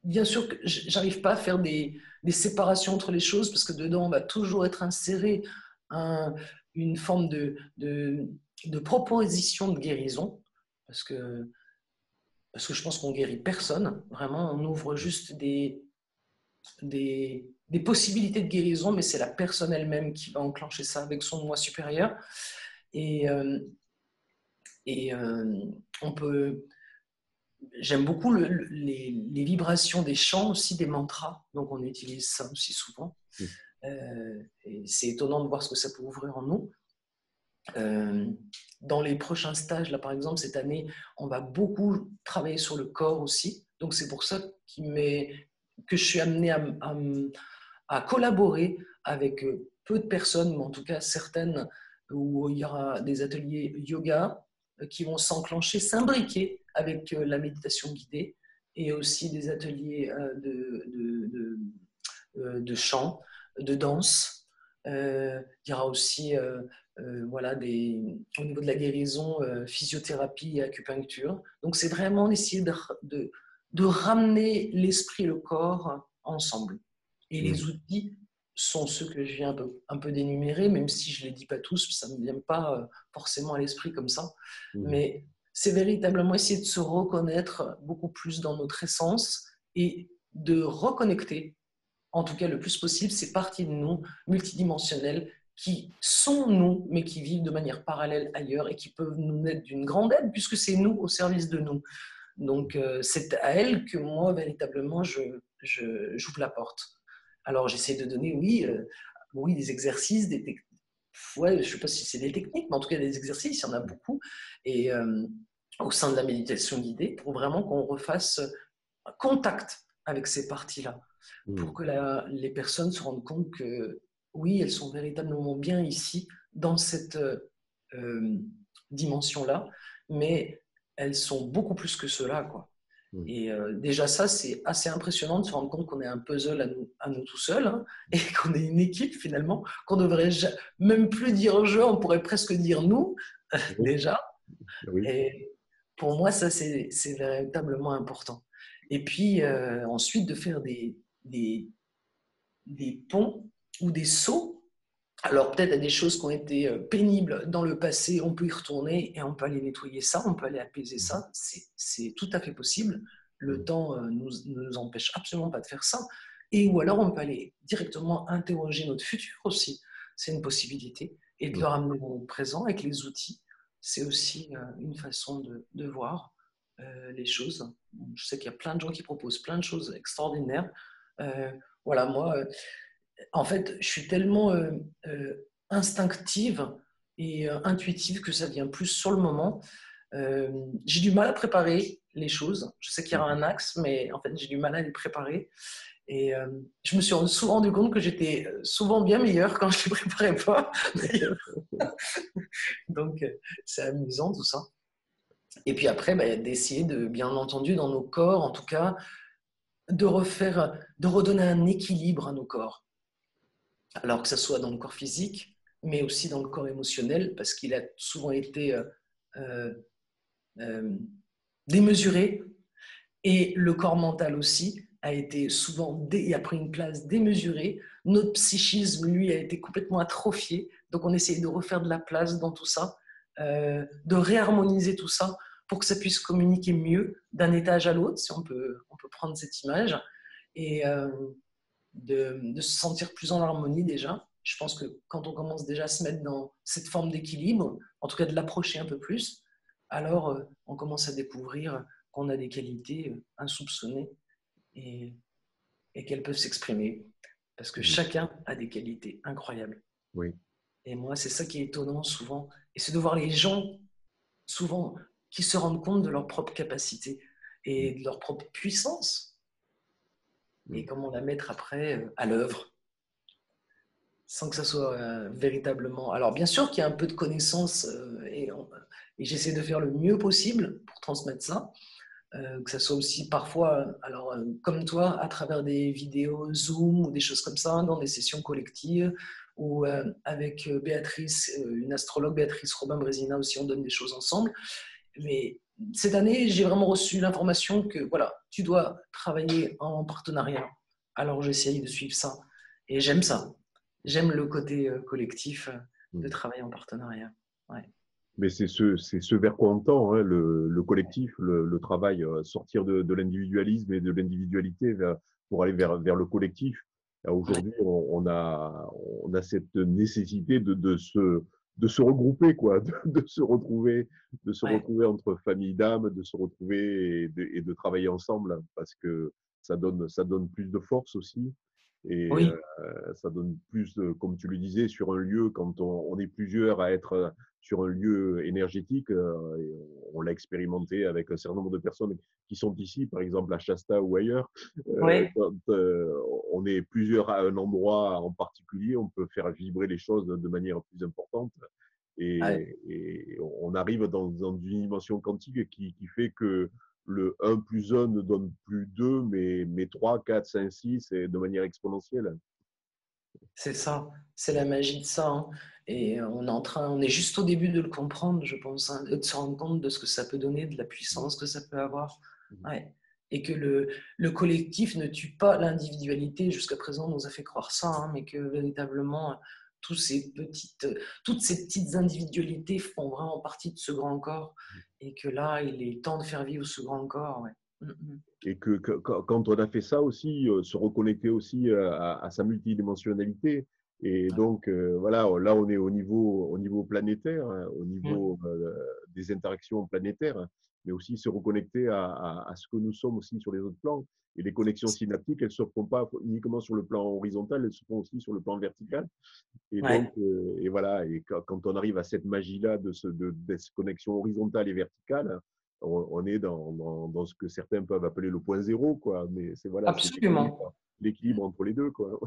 Bien sûr que j'arrive pas à faire des séparations entre les choses parce que dedans, on va toujours être inséré un, une forme de proposition de guérison, parce que je pense qu'on guérit personne. Vraiment, on ouvre juste des possibilités de guérison, mais c'est la personne elle-même qui va enclencher ça avec son moi supérieur. Et, on peut... J'aime beaucoup les vibrations des chants, aussi des mantras, donc on utilise ça aussi souvent. Et c'est étonnant de voir ce que ça peut ouvrir en nous. Dans les prochains stages, là par exemple, cette année, on va beaucoup travailler sur le corps aussi. Donc c'est pour ça que je suis amenée à collaborer avec peu de personnes, mais en tout cas certaines, où il y aura des ateliers yoga qui vont s'enclencher, s'imbriquer avec la méditation guidée, et aussi des ateliers de chant, de danse. Il y aura aussi voilà, au niveau de la guérison, physiothérapie et acupuncture. Donc c'est vraiment essayer de ramener l'esprit et le corps ensemble. Et les outils sont ceux que je viens un peu d'énumérer, même si je ne les dis pas tous, ça ne me vient pas forcément à l'esprit comme ça. Mais c'est véritablement essayer de se reconnaître beaucoup plus dans notre essence et de reconnecter, en tout cas le plus possible, ces parties de nous multidimensionnelles qui sont nous, mais qui vivent de manière parallèle ailleurs et qui peuvent nous être d'une grande aide, puisque c'est nous au service de nous. Donc, c'est à elles que moi, véritablement, j'ouvre la porte. Alors, j'essaie de donner, oui, des exercices, des techniques. Ouais, je ne sais pas si c'est des techniques, mais en tout cas, des exercices, il y en a beaucoup. Et au sein de la méditation guidée, pour vraiment qu'on refasse un contact avec ces parties-là, pour que les personnes se rendent compte que, oui, elles sont véritablement bien ici, dans cette dimension-là, mais elles sont beaucoup plus que cela, quoi. Et déjà ça, c'est assez impressionnant de se rendre compte qu'on est un puzzle à nous tout seuls, hein, et qu'on est une équipe finalement, qu'on ne devrait même plus dire je, on pourrait presque dire nous, déjà. Et pour moi, ça, c'est véritablement important. Et puis ensuite, de faire des ponts ou des sauts. Alors peut-être à des choses qui ont été pénibles dans le passé, on peut y retourner et on peut aller nettoyer ça, on peut aller apaiser ça, c'est tout à fait possible. Le temps ne nous empêche absolument pas de faire ça. Et ou alors on peut aller directement interroger notre futur aussi, c'est une possibilité. Et de le ramener au présent avec les outils, c'est aussi une façon de voir les choses. Je sais qu'il y a plein de gens qui proposent plein de choses extraordinaires. Voilà, moi... en fait, je suis tellement instinctive et intuitive que ça vient plus sur le moment. J'ai du mal à préparer les choses. Je sais qu'il y aura un axe, mais en fait, j'ai du mal à les préparer. Et je me suis souvent rendu compte que j'étais souvent bien meilleure quand je ne les préparais pas. Donc, c'est amusant tout ça. Et puis après, d'essayer de, bien entendu, dans nos corps, en tout cas, de redonner un équilibre à nos corps. Alors que ce soit dans le corps physique, mais aussi dans le corps émotionnel, parce qu'il a souvent été démesuré, et le corps mental aussi a été souvent a pris une place démesurée. Notre psychisme, lui, a été complètement atrophié, donc on essaye de refaire de la place dans tout ça, de réharmoniser tout ça pour que ça puisse communiquer mieux d'un étage à l'autre, si on peut prendre cette image, et de se sentir plus en harmonie déjà. Je pense que quand on commence déjà à se mettre dans cette forme d'équilibre, en tout cas de l'approcher un peu plus, alors on commence à découvrir qu'on a des qualités insoupçonnées et qu'elles peuvent s'exprimer. Parce que chacun a des qualités incroyables. Oui. Et moi, c'est ça qui est étonnant souvent. Et c'est de voir les gens, souvent, qui se rendent compte de leur propre capacité et de leur propre puissance. Et comment la mettre après à l'œuvre, sans que ça soit véritablement... Alors, bien sûr qu'il y a un peu de connaissances et j'essaie de faire le mieux possible pour transmettre ça, que ça soit aussi parfois, comme toi, à travers des vidéos Zoom ou des choses comme ça, dans des sessions collectives, ou avec Béatrice, une astrologue, Béatrice Robin-Brésina aussi, on donne des choses ensemble. Mais cette année, j'ai vraiment reçu l'information que voilà, tu dois travailler en partenariat. Alors j'essaye de suivre ça. Et j'aime ça. J'aime le côté collectif de travailler en partenariat. Ouais. Mais c'est ce vers quoi on tend, hein, le collectif, le travail, sortir de l'individualisme et de l'individualité pour aller vers le collectif. Ouais. Aujourd'hui, on a cette nécessité de se regrouper, quoi, de se Ouais. retrouver entre familles d'âmes, de se retrouver et de travailler ensemble parce que ça donne plus de force aussi. Et Oui. ça donne plus, comme tu le disais, sur un lieu, quand on est plusieurs à être sur un lieu énergétique, et on l'a expérimenté avec un certain nombre de personnes qui sont ici, par exemple à Shasta ou ailleurs. Ouais. Quand on est plusieurs à un endroit en particulier, on peut faire vibrer les choses de manière plus importante. Ouais. Et on arrive dans une dimension quantique qui fait que le 1 plus 1 ne donne plus 2, mais 3, 4, 5, 6, et de manière exponentielle. C'est ça, c'est la magie de ça, hein. Et on est juste au début de le comprendre, je pense, hein, de se rendre compte de ce que ça peut donner, de la puissance que ça peut avoir. Ouais. Et que le collectif ne tue pas l'individualité. Jusqu'à présent, on nous a fait croire ça, hein, mais que véritablement, tous ces petites, toutes ces petites individualités font vraiment partie de ce grand corps. Et que là, il est temps de faire vivre ce grand corps. Ouais. Et quand on a fait ça aussi, se reconnecter aussi à sa multidimensionnalité. Et donc, voilà, là, on est au niveau planétaire, hein, au Mm. niveau des interactions planétaires, hein, mais aussi se reconnecter à ce que nous sommes aussi sur les autres plans. Et les connexions synaptiques, elles ne se font pas uniquement sur le plan horizontal, elles se font aussi sur le plan vertical. Et donc, Ouais. et voilà, et quand on arrive à cette magie-là de cette connexion horizontale et verticale, on est dans ce que certains peuvent appeler le point zéro, quoi. Mais c'est voilà, c'est Absolument. l'équilibre entre les deux, quoi.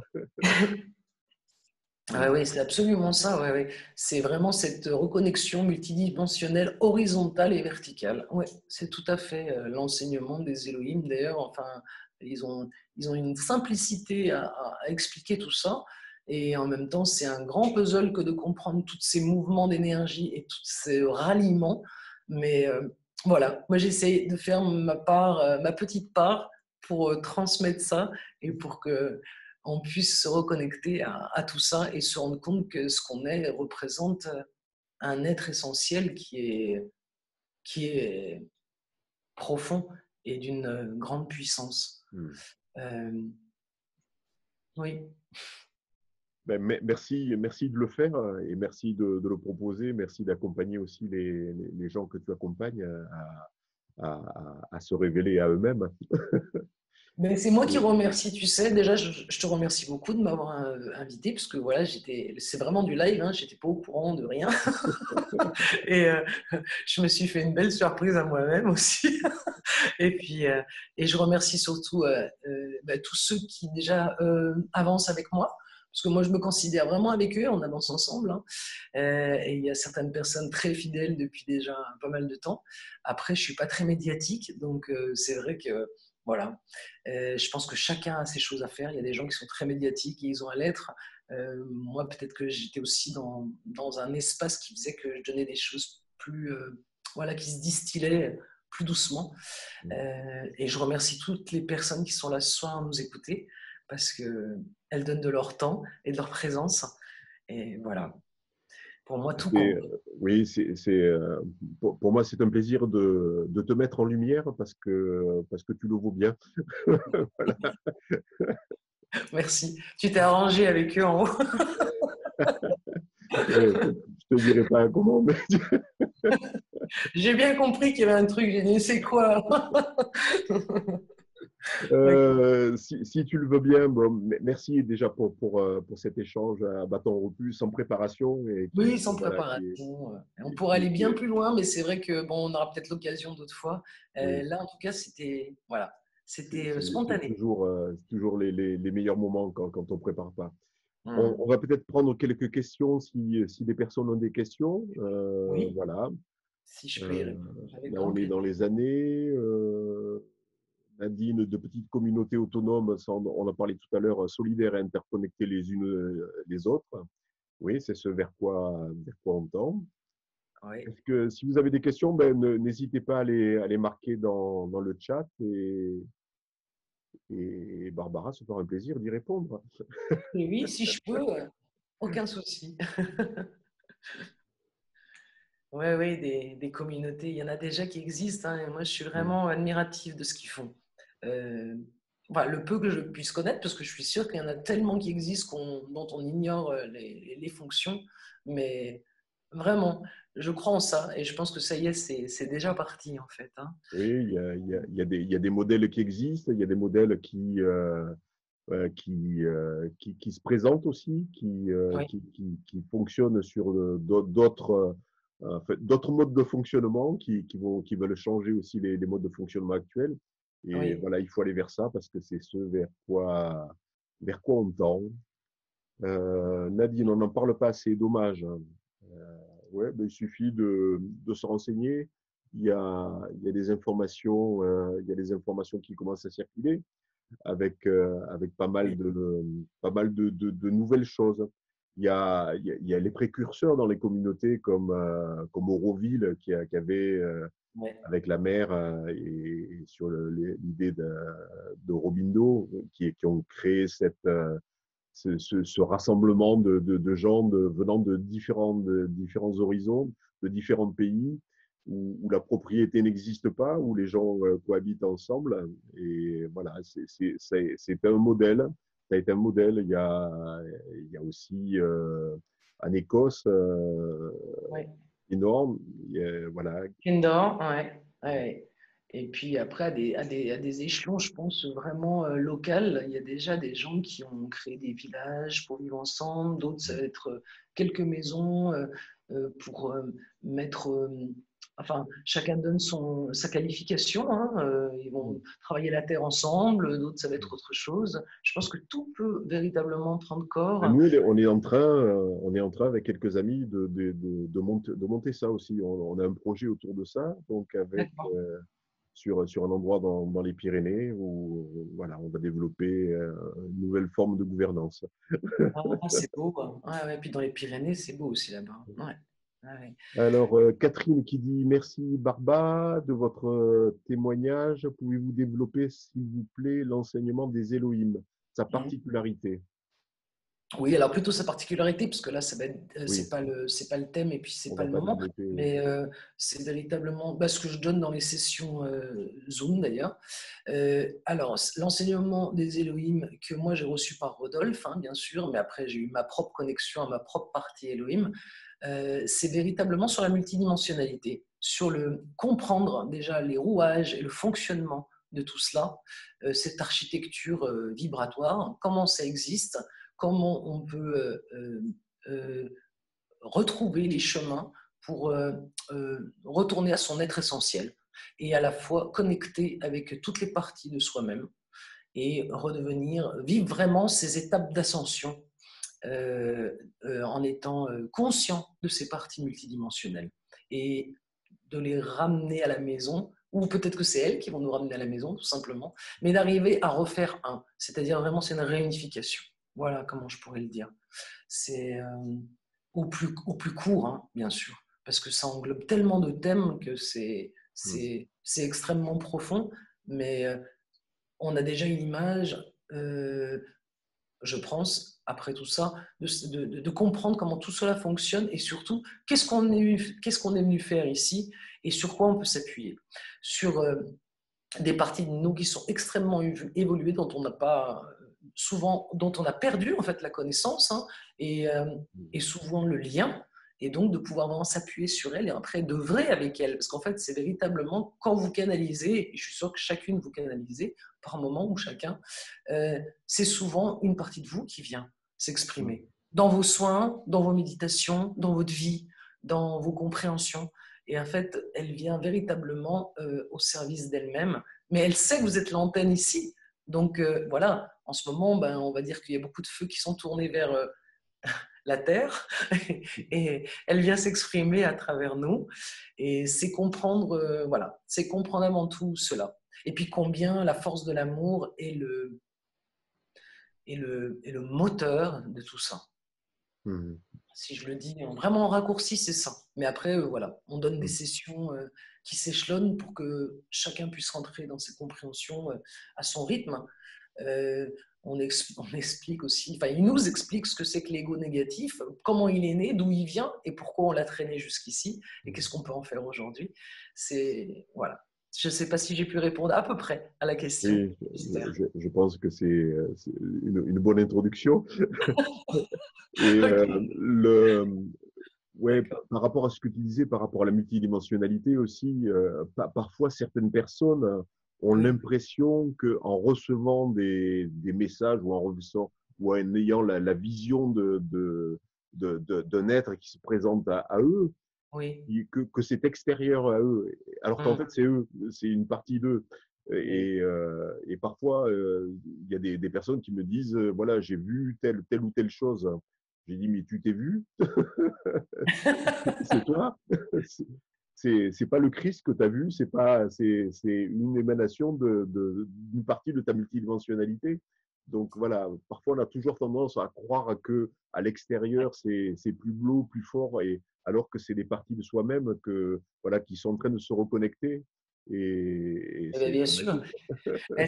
Ah oui, c'est absolument ça. Ouais, ouais. C'est vraiment cette reconnexion multidimensionnelle horizontale et verticale. Ouais, c'est tout à fait l'enseignement des Elohim. D'ailleurs, enfin, ils ont une simplicité à expliquer tout ça. Et en même temps, c'est un grand puzzle que de comprendre tous ces mouvements d'énergie et tous ces ralliements. Mais voilà, moi j'essaie de faire ma part, ma petite part pour transmettre ça et pour que on puisse se reconnecter à tout ça et se rendre compte que ce qu'on est représente un être essentiel qui est profond et d'une grande puissance. Hmm. Euh, oui, Ben, merci de le faire et merci de le proposer. Merci d'accompagner aussi les gens que tu accompagnes à se révéler à eux-mêmes. mais c'est moi qui Et, remercie, tu sais. Déjà, je te remercie beaucoup de m'avoir invité, parce que voilà, c'est vraiment du live, hein, j'étais pas au courant de rien. Et je me suis fait une belle surprise à moi-même aussi. Et puis, et je remercie surtout tous ceux qui déjà avancent avec moi, parce que moi, je me considère vraiment avec eux, on avance ensemble, hein. Et il y a certaines personnes très fidèles depuis déjà pas mal de temps. Après, je suis pas très médiatique, donc c'est vrai que voilà. Je pense que chacun a ses choses à faire. Il y a des gens qui sont très médiatiques et ils ont à l'être. Moi, peut-être que j'étais aussi dans un espace qui faisait que je donnais des choses plus, voilà, qui se distillaient plus doucement. Et je remercie toutes les personnes qui sont là ce soir à nous écouter parce qu'elles donnent de leur temps et de leur présence. Et voilà, pour moi, tout compte. oui, pour moi, c'est un plaisir de te mettre en lumière parce que tu le vaux bien. Voilà. Merci. Tu t'es arrangé avec eux en haut. Je te dirai pas comment, mais J'ai bien compris qu'il y avait un truc. J'ai dit, c'est quoi? si tu le veux bien, bon, merci déjà pour cet échange à bâton rompu, sans préparation et Oui, sans voilà, préparation. On pourrait aller qui bien est- plus loin, mais c'est vrai que bon, on aura peut-être l'occasion d'autres fois. oui, Là, en tout cas, c'était voilà, c'était spontané. c'est toujours les meilleurs moments quand on prépare pas. On Hmm. va peut-être prendre quelques questions si des personnes ont des questions. Oui, Voilà. si je peux y Euh, répondre, avec Là, grand on est dans plaisir. les années. Nadine, de petites communautés autonomes, ça, on a parlé tout à l'heure, solidaires et interconnectées les unes les autres. Oui, c'est ce vers quoi on tend. Oui. Est-ce que si vous avez des questions, ben, n'hésitez pas à les marquer dans le chat et Barbara se fera un plaisir d'y répondre. Et oui, si je peux, aucun souci. Oui, oui, des communautés, il y en a déjà qui existent, hein, et moi je suis Mm. vraiment admirative de ce qu'ils font. Euh, enfin, le peu que je puisse connaître, parce que je suis sûre qu'il y en a tellement qui existent dont on ignore les fonctions, mais vraiment, je crois en ça et je pense que ça y est, c'est déjà parti en fait, hein. Oui, il y a des modèles qui existent, il y a des modèles qui se présentent aussi, Oui, qui fonctionnent sur en fait, d'autres modes de fonctionnement qui veulent changer aussi les modes de fonctionnement actuels. Et oui, voilà, il faut aller vers ça parce que c'est ce vers quoi on tend. Nadine, on n'en parle pas assez, dommage, hein. Ouais, ben, il suffit de se renseigner. Il y a des informations, il y a des informations qui commencent à circuler avec oui, pas mal de nouvelles choses. Il y a les précurseurs dans les communautés comme Auroville qui avait, oui, avec la mer et sur l'idée de Robindo, qui ont créé ce rassemblement de gens venant de différents horizons, de différents pays, où la propriété n'existe pas, où les gens cohabitent ensemble. Et voilà, c'est un modèle. Ça a été un modèle. Il y a aussi en Écosse, oui. énorme. Voilà. Indoor, ouais, ouais. Et puis après, à des échelons, je pense, vraiment local, il y a déjà des gens qui ont créé des villages pour vivre ensemble, d'autres, ça va être quelques maisons pour mettre... enfin, chacun donne sa qualification, hein, ils vont travailler la terre ensemble, d'autres, ça va être autre chose. Je pense que tout peut véritablement prendre corps. Nous, on est en train avec quelques amis de monter ça aussi. On a un projet autour de ça, donc D'accord. sur un endroit dans les Pyrénées où voilà, on va développer une nouvelle forme de gouvernance. Ah, c'est beau, quoi. Ouais, ouais. Puis dans les Pyrénées, c'est beau aussi là-bas. Ouais. Ouais. Alors, Catherine qui dit merci Barba de votre témoignage. Pouvez-vous développer, s'il vous plaît, l'enseignement des Elohim, sa Mhm. particularité? Oui, alors plutôt sa particularité, parce que là, Oui, c'est pas le thème et puis c'est on pas va le pas moment, développer. Oui. mais c'est véritablement ce que je donne dans les sessions Zoom d'ailleurs. Alors, l'enseignement des Elohim que moi j'ai reçu par Rodolphe, hein, bien sûr, mais après j'ai eu ma propre connexion à ma propre partie Elohim, c'est véritablement sur la multidimensionnalité, sur le comprendre déjà les rouages et le fonctionnement de tout cela, cette architecture vibratoire, comment ça existe, comment on peut retrouver les chemins pour retourner à son être essentiel et à la fois connecter avec toutes les parties de soi-même et redevenir, vivre vraiment ces étapes d'ascension en étant conscient de ces parties multidimensionnelles et de les ramener à la maison, ou peut-être que c'est elles qui vont nous ramener à la maison, tout simplement, mais d'arriver à refaire un, c'est-à-dire vraiment c'est une réunification. Voilà comment je pourrais le dire. C'est au plus court, hein, bien sûr, parce que ça englobe tellement de thèmes que Hmm. c'est extrêmement profond, mais on a déjà une image, je pense, après tout ça, de comprendre comment tout cela fonctionne et surtout, qu'est-ce qu'on est venu faire ici et sur quoi on peut s'appuyer. Sur des parties de nous qui sont extrêmement évoluées, dont on n'a pas souvent, dont on a perdu en fait la connaissance, hein, et souvent le lien, et donc de pouvoir vraiment s'appuyer sur elles et après d'œuvrer avec elles, parce qu'en fait c'est véritablement quand vous canalisez, et je suis sûr que chacune vous canalisez par moment ou chacun, c'est souvent une partie de vous qui vient Hmm. s'exprimer dans vos soins, dans vos méditations, dans votre vie, dans vos compréhensions. Et en fait, elle vient véritablement au service d'elle-même. Mais elle sait que vous êtes l'antenne ici. Donc voilà, en ce moment, ben, on va dire qu'il y a beaucoup de feux qui sont tournés vers la Terre. Et elle vient s'exprimer à travers nous. Et c'est comprendre, voilà, c'est comprendre avant tout cela. Et puis combien la force de l'amour est le moteur de tout ça. Hmm. Si je le dis vraiment en raccourci, c'est ça. Mais après, voilà, on donne des Hmm. sessions qui s'échelonnent pour que chacun puisse rentrer dans ses compréhensions à son rythme. On explique aussi, enfin, il nous explique ce que c'est que l'ego négatif, comment il est né, d'où il vient et pourquoi on l'a traîné jusqu'ici et qu'est-ce qu'on peut en faire aujourd'hui. Voilà. Je ne sais pas si j'ai pu répondre à peu près à la question. Oui, J'espère. je pense que c'est une bonne introduction. Et Ok, ouais, d'accord. par rapport à ce que tu disais, par rapport à la multidimensionnalité aussi, parfois certaines personnes ont Oui, l'impression qu'en recevant des messages ou en ayant la vision d'un être qui se présente à eux, oui, que c'est extérieur à eux, alors qu'en fait mm, c'est eux, c'est une partie d'eux. oui. Et parfois, il y a des personnes qui me disent, voilà, j'ai vu telle ou telle chose. J'ai dit, mais tu t'es vu? C'est toi? C'est pas le Christ que tu as vu, c'est une émanation d'une partie de ta multidimensionnalité. Donc voilà, parfois on a toujours tendance à croire que à l'extérieur c'est plus beau, plus fort, et alors que c'est des parties de soi-même voilà qui sont en train de se reconnecter, et Eh bien, bien c'est sûr. magique.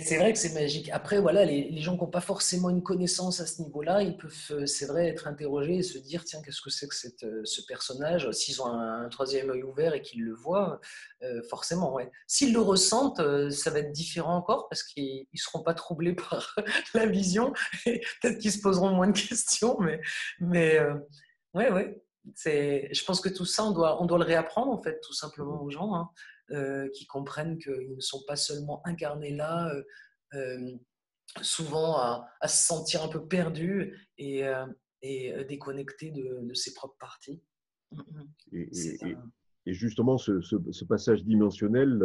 C'est vrai que c'est magique. Après, voilà, les gens qui n'ont pas forcément une connaissance à ce niveau-là, ils peuvent, c'est vrai, être interrogés et se dire, tiens, qu'est-ce que c'est que ce personnage? S'ils ont un troisième œil ouvert et qu'ils le voient, forcément, ouais. S'ils le ressentent, ça va être différent encore parce qu'ils ne seront pas troublés par la vision et peut-être qu'ils se poseront moins de questions, mais ouais, ouais. Je pense que tout ça, on doit le réapprendre, en fait, tout simplement aux gens, hein, qui comprennent qu'ils ne sont pas seulement incarnés là, euh, souvent à se sentir un peu perdu et déconnecté de ses propres parties. Et, C'est et, et- et justement, ce passage dimensionnel,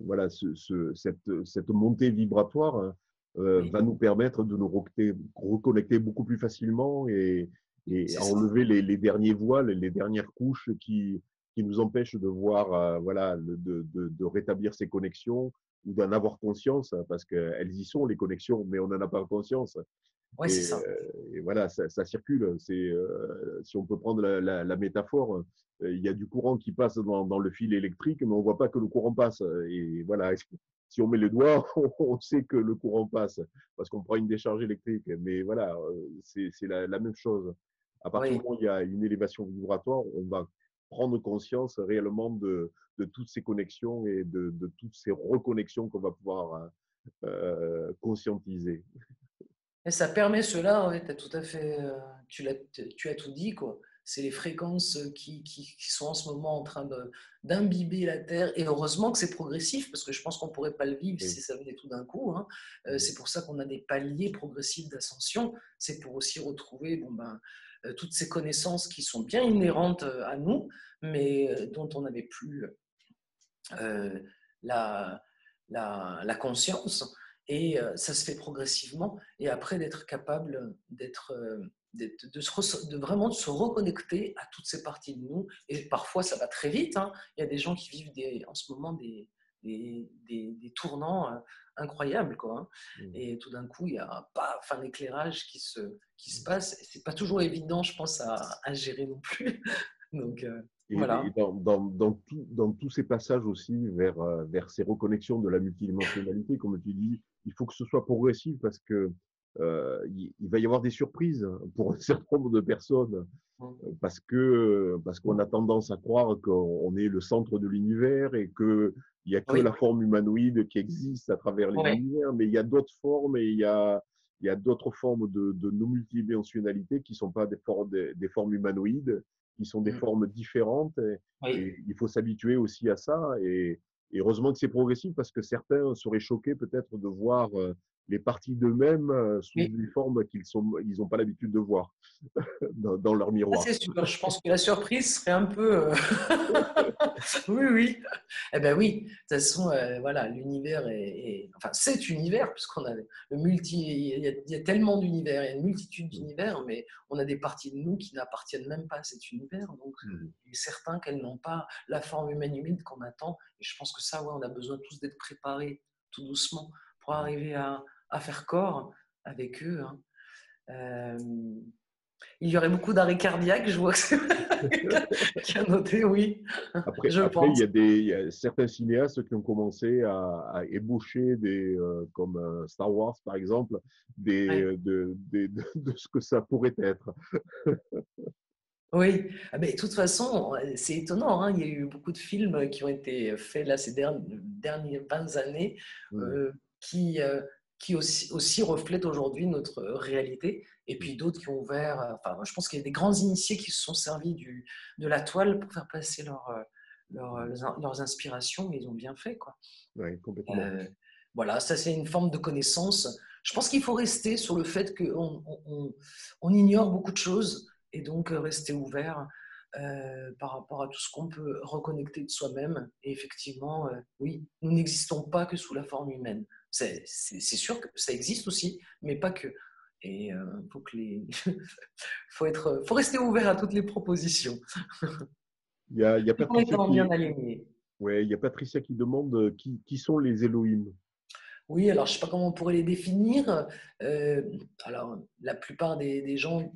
voilà, cette montée vibratoire oui, va nous permettre de nous reconnecter beaucoup plus facilement, et c'est ça. enlever les derniers voiles, les dernières couches qui nous empêchent de voir, voilà, de rétablir ces connexions ou d'en avoir conscience, hein, parce qu'elles y sont, les connexions, mais on n'en a pas conscience. Ouais, c'est Et, ça. voilà, ça circule. Si on peut prendre la métaphore, il y a du courant qui passe dans le fil électrique, mais on ne voit pas que le courant passe. Et voilà, si on met le doigt, on sait que le courant passe parce qu'on prend une décharge électrique. Mais voilà, c'est la même chose. À partir du Oui. moment où il y a une élévation vibratoire, on va prendre conscience réellement de toutes ces connexions et de toutes ces reconnexions qu'on va pouvoir conscientiser. Et ça permet cela, ouais, t'as tout à fait, tu as tout dit, quoi. C'est les fréquences qui sont en ce moment en train d'imbiber la Terre. Et heureusement que c'est progressif, parce que je pense qu'on ne pourrait pas le vivre Oui. si ça venait tout d'un coup, hein. C'est pour ça qu'on a des paliers progressifs d'ascension. C'est pour aussi retrouver bon, ben, toutes ces connaissances qui sont bien inhérentes à nous, mais dont on n'avait plus euh, la, la conscience. Et ça se fait progressivement. Et après, d'être capable de vraiment de se reconnecter à toutes ces parties de nous. Et parfois, ça va très vite, hein. Il y a des gens qui vivent en ce moment des tournants incroyables, quoi, hein. Et tout d'un coup, il y a paf, un éclairage qui se passe. C'est pas toujours évident, je pense, à gérer non plus. Donc, Et voilà. dans tous ces passages aussi vers ces reconnexions de la multidimensionnalité, comme tu dis, il faut que ce soit progressif parce que il va y avoir des surprises pour un certain nombre de personnes, parce qu'on a tendance à croire qu'on est le centre de l'univers et qu'il n'y a que Oui, la forme humanoïde qui existe à travers les oui. univers, mais il y a d'autres formes, et il y a d'autres formes de nos multidimensionnalités qui ne sont pas des formes humanoïdes, qui sont des Mm. formes différentes, Oui. et il faut s'habituer aussi à ça. Et heureusement que c'est progressif, parce que certains seraient choqués peut-être de voir les parties d'eux-mêmes sous Oui. une forme ils n'ont pas l'habitude de voir dans leur Ah, miroir. c'est sûr. Je pense que la surprise serait un peu. Oui, oui. Eh ben oui. De toute façon, voilà, l'univers enfin, cet univers, puisqu'on a il y a tellement d'univers, il y a une multitude d'univers, mais on a des parties de nous qui n'appartiennent même pas à cet univers. Donc, Mhm. il est certain qu'elles n'ont pas la forme humanoïde qu'on attend. Et je pense que ça, ouais, on a besoin tous d'être préparés tout doucement pour arriver à faire corps avec eux, hein. Euh, Il y aurait beaucoup d'arrêts cardiaques, je vois que c'est qui a noté, oui, Après, je après pense. il y a certains cinéastes qui ont commencé à ébaucher comme Star Wars par exemple, Ouais. de ce que ça pourrait être. Oui, ah ben, de toute façon, c'est étonnant, hein. Il y a eu beaucoup de films qui ont été faits là ces dernières 20 années Mm. euh, qui, euh, qui aussi reflètent aujourd'hui notre réalité. Et puis d'autres qui ont ouvert. Enfin, moi, je pense qu'il y a des grands initiés qui se sont servis de la toile pour faire passer leurs inspirations, mais ils ont bien fait, quoi. Ouais, complètement. Euh, voilà, ça c'est une forme de connaissance. Je pense qu'il faut rester sur le fait qu'on on ignore beaucoup de choses et donc rester ouvert par rapport à tout ce qu'on peut reconnecter de soi-même. Et effectivement, oui, nous n'existons pas que sous la forme humaine. C'est sûr que ça existe aussi, mais pas que. Et faut que faut rester ouvert à toutes les propositions, Il y a tout en Patricia étant bien qui, aligné. ouais, il y a Patricia qui demande qui sont les Elohim. Oui, alors je ne sais pas comment on pourrait les définir. Euh, alors, la plupart des gens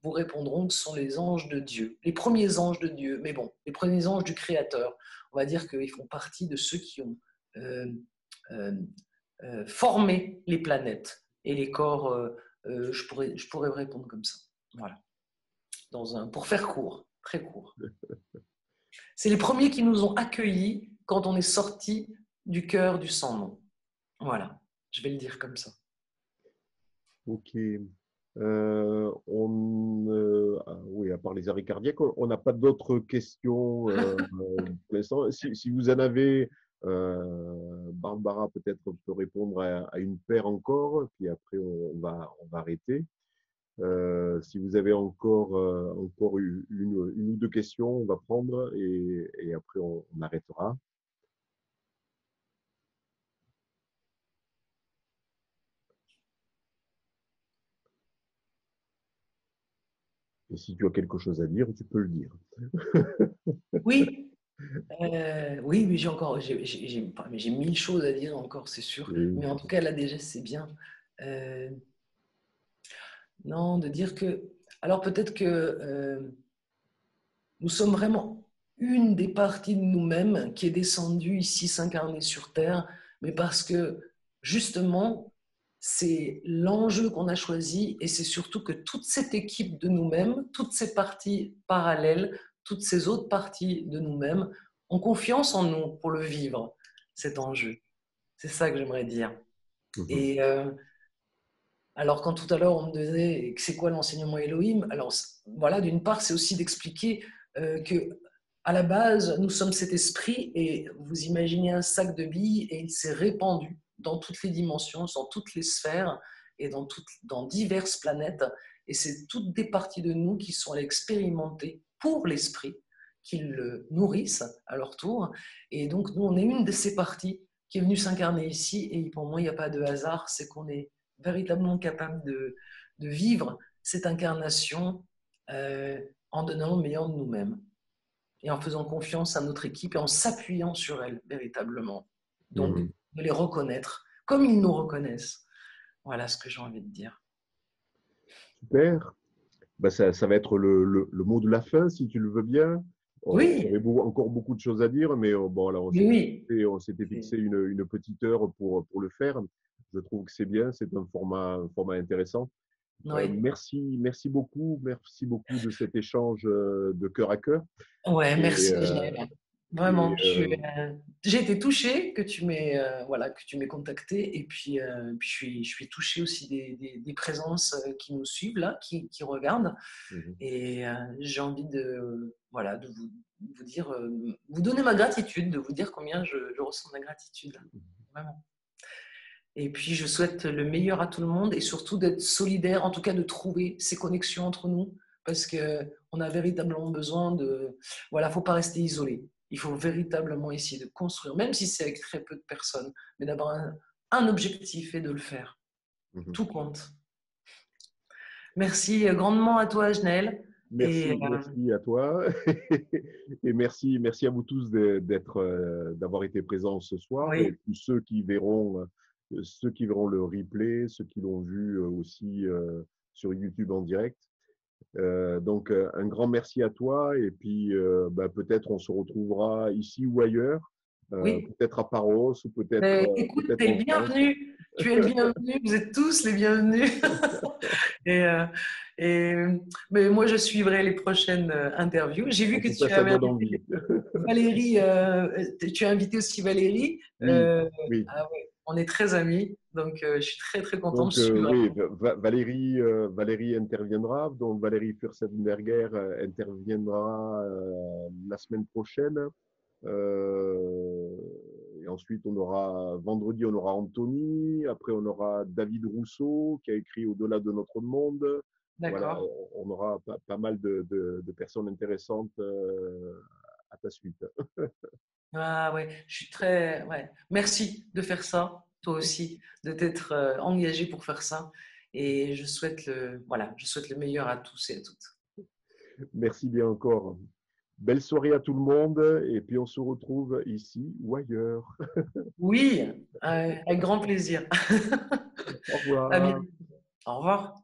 vous répondront que ce sont les anges de Dieu, les premiers anges de Dieu. Mais bon, les premiers anges du Créateur. On va dire qu'ils font partie de ceux qui ont euh, euh, formé les planètes et les corps. Je pourrais répondre comme ça. Voilà. Pour faire court, très court. C'est les premiers qui nous ont accueillis quand on est sorti du cœur du sang-nom. Voilà, je vais le dire comme ça. Ok. Oui, à part les arrêts cardiaques, on n'a pas d'autres questions pour l'instant. Si vous en avez, Barbara peut-être peut répondre à une paire encore, puis après on va arrêter. Si vous avez encore une ou deux questions, on va prendre et après on arrêtera. Et si tu as quelque chose à dire, tu peux le dire. Oui, oui, mais j'ai 1000 choses à dire encore, c'est sûr. Oui. Mais en tout cas, là déjà, c'est bien. Euh, non, de dire que. Alors peut-être que nous sommes vraiment une des parties de nous-mêmes qui est descendue ici s'incarner sur Terre, mais parce que justement, c'est l'enjeu qu'on a choisi et c'est surtout que toute cette équipe de nous-mêmes, toutes ces parties parallèles, toutes ces autres parties de nous-mêmes ont confiance en nous pour le vivre, cet enjeu. C'est ça que j'aimerais dire. Mhm. Et alors, quand tout à l'heure on me disait que c'est quoi l'enseignement Elohim, alors voilà, d'une part, c'est aussi d'expliquer que à la base, nous sommes cet esprit et vous imaginez un sac de billes et il s'est répandu dans toutes les dimensions, dans toutes les sphères et dans diverses planètes. Et c'est toutes des parties de nous qui sont allées expérimenter pour l'esprit, qui le nourrissent à leur tour. Et donc, nous, on est une de ces parties qui est venue s'incarner ici. Et pour moi, il n'y a pas de hasard, c'est qu'on est véritablement capable de vivre cette incarnation en donnant le meilleur de nous-mêmes et en faisant confiance à notre équipe et en s'appuyant sur elle véritablement. Donc, Mhm. de les reconnaître comme ils nous reconnaissent. Voilà ce que j'ai envie de dire. Super. Ben, ça va être le mot de la fin, si tu le veux bien. On Oui, aurait encore beaucoup de choses à dire, mais bon, là, mais oui. on s'était fixé une petite heure pour le faire. Je trouve que c'est bien, c'est un format intéressant. Oui. Merci beaucoup de cet échange de cœur à cœur. Ouais, Et, merci euh, Genève. et Vraiment, j'ai été touchée que voilà, que tu m'aies contacté et puis je suis touchée aussi des présences qui nous suivent là, qui regardent. mhm, Et j'ai envie voilà, de vous dire, vous donner ma gratitude, de vous dire combien je ressens de la gratitude. Vraiment. Et puis, je souhaite le meilleur à tout le monde et surtout d'être solidaire, en tout cas de trouver ces connexions entre nous, parce qu'on a véritablement besoin de. Voilà, il ne faut pas rester isolé. Il faut véritablement essayer de construire, même si c'est avec très peu de personnes, mais d'avoir un objectif et de le faire. mhm. Tout compte. Merci grandement à toi, Genèle. Et Merci à toi et merci à vous tous d'avoir été présents ce soir et oui, puis ceux qui verront le replay, ceux qui l'ont vu aussi sur YouTube en direct. Donc, un grand merci à toi. Et puis, bah, peut-être on se retrouvera ici ou ailleurs, Oui. peut-être à Paros ou peut-être Mais écoute, tu peut-être es en le France. bienvenu. Tu es le bienvenu. Vous êtes tous les bienvenus. Et, euh, et, mais moi, je suivrai les prochaines interviews. J'ai vu En que tout cas, tu ça avais donne invité envie. Valérie. Tu as invité aussi Valérie. Oui, oui. Ah ouais, on est très amis. Donc, je suis très, très contente. Donc, Je suivrai. oui, Valérie interviendra. Donc, Valérie Furstenberger interviendra la semaine prochaine. Euh, et ensuite, vendredi, on aura Anthony. Après, on aura David Rousseau qui a écrit Au-delà de notre monde. Voilà, D'accord. on aura pas mal de personnes intéressantes à ta suite. Ah ouais, je suis très. Ouais. Merci de faire ça, toi aussi, de t'être engagé pour faire ça. Et voilà, je souhaite le meilleur à tous et à toutes. Merci bien encore. Belle soirée à tout le monde et puis on se retrouve ici ou ailleurs. Oui, avec grand plaisir. Au À revoir. bientôt. Au revoir.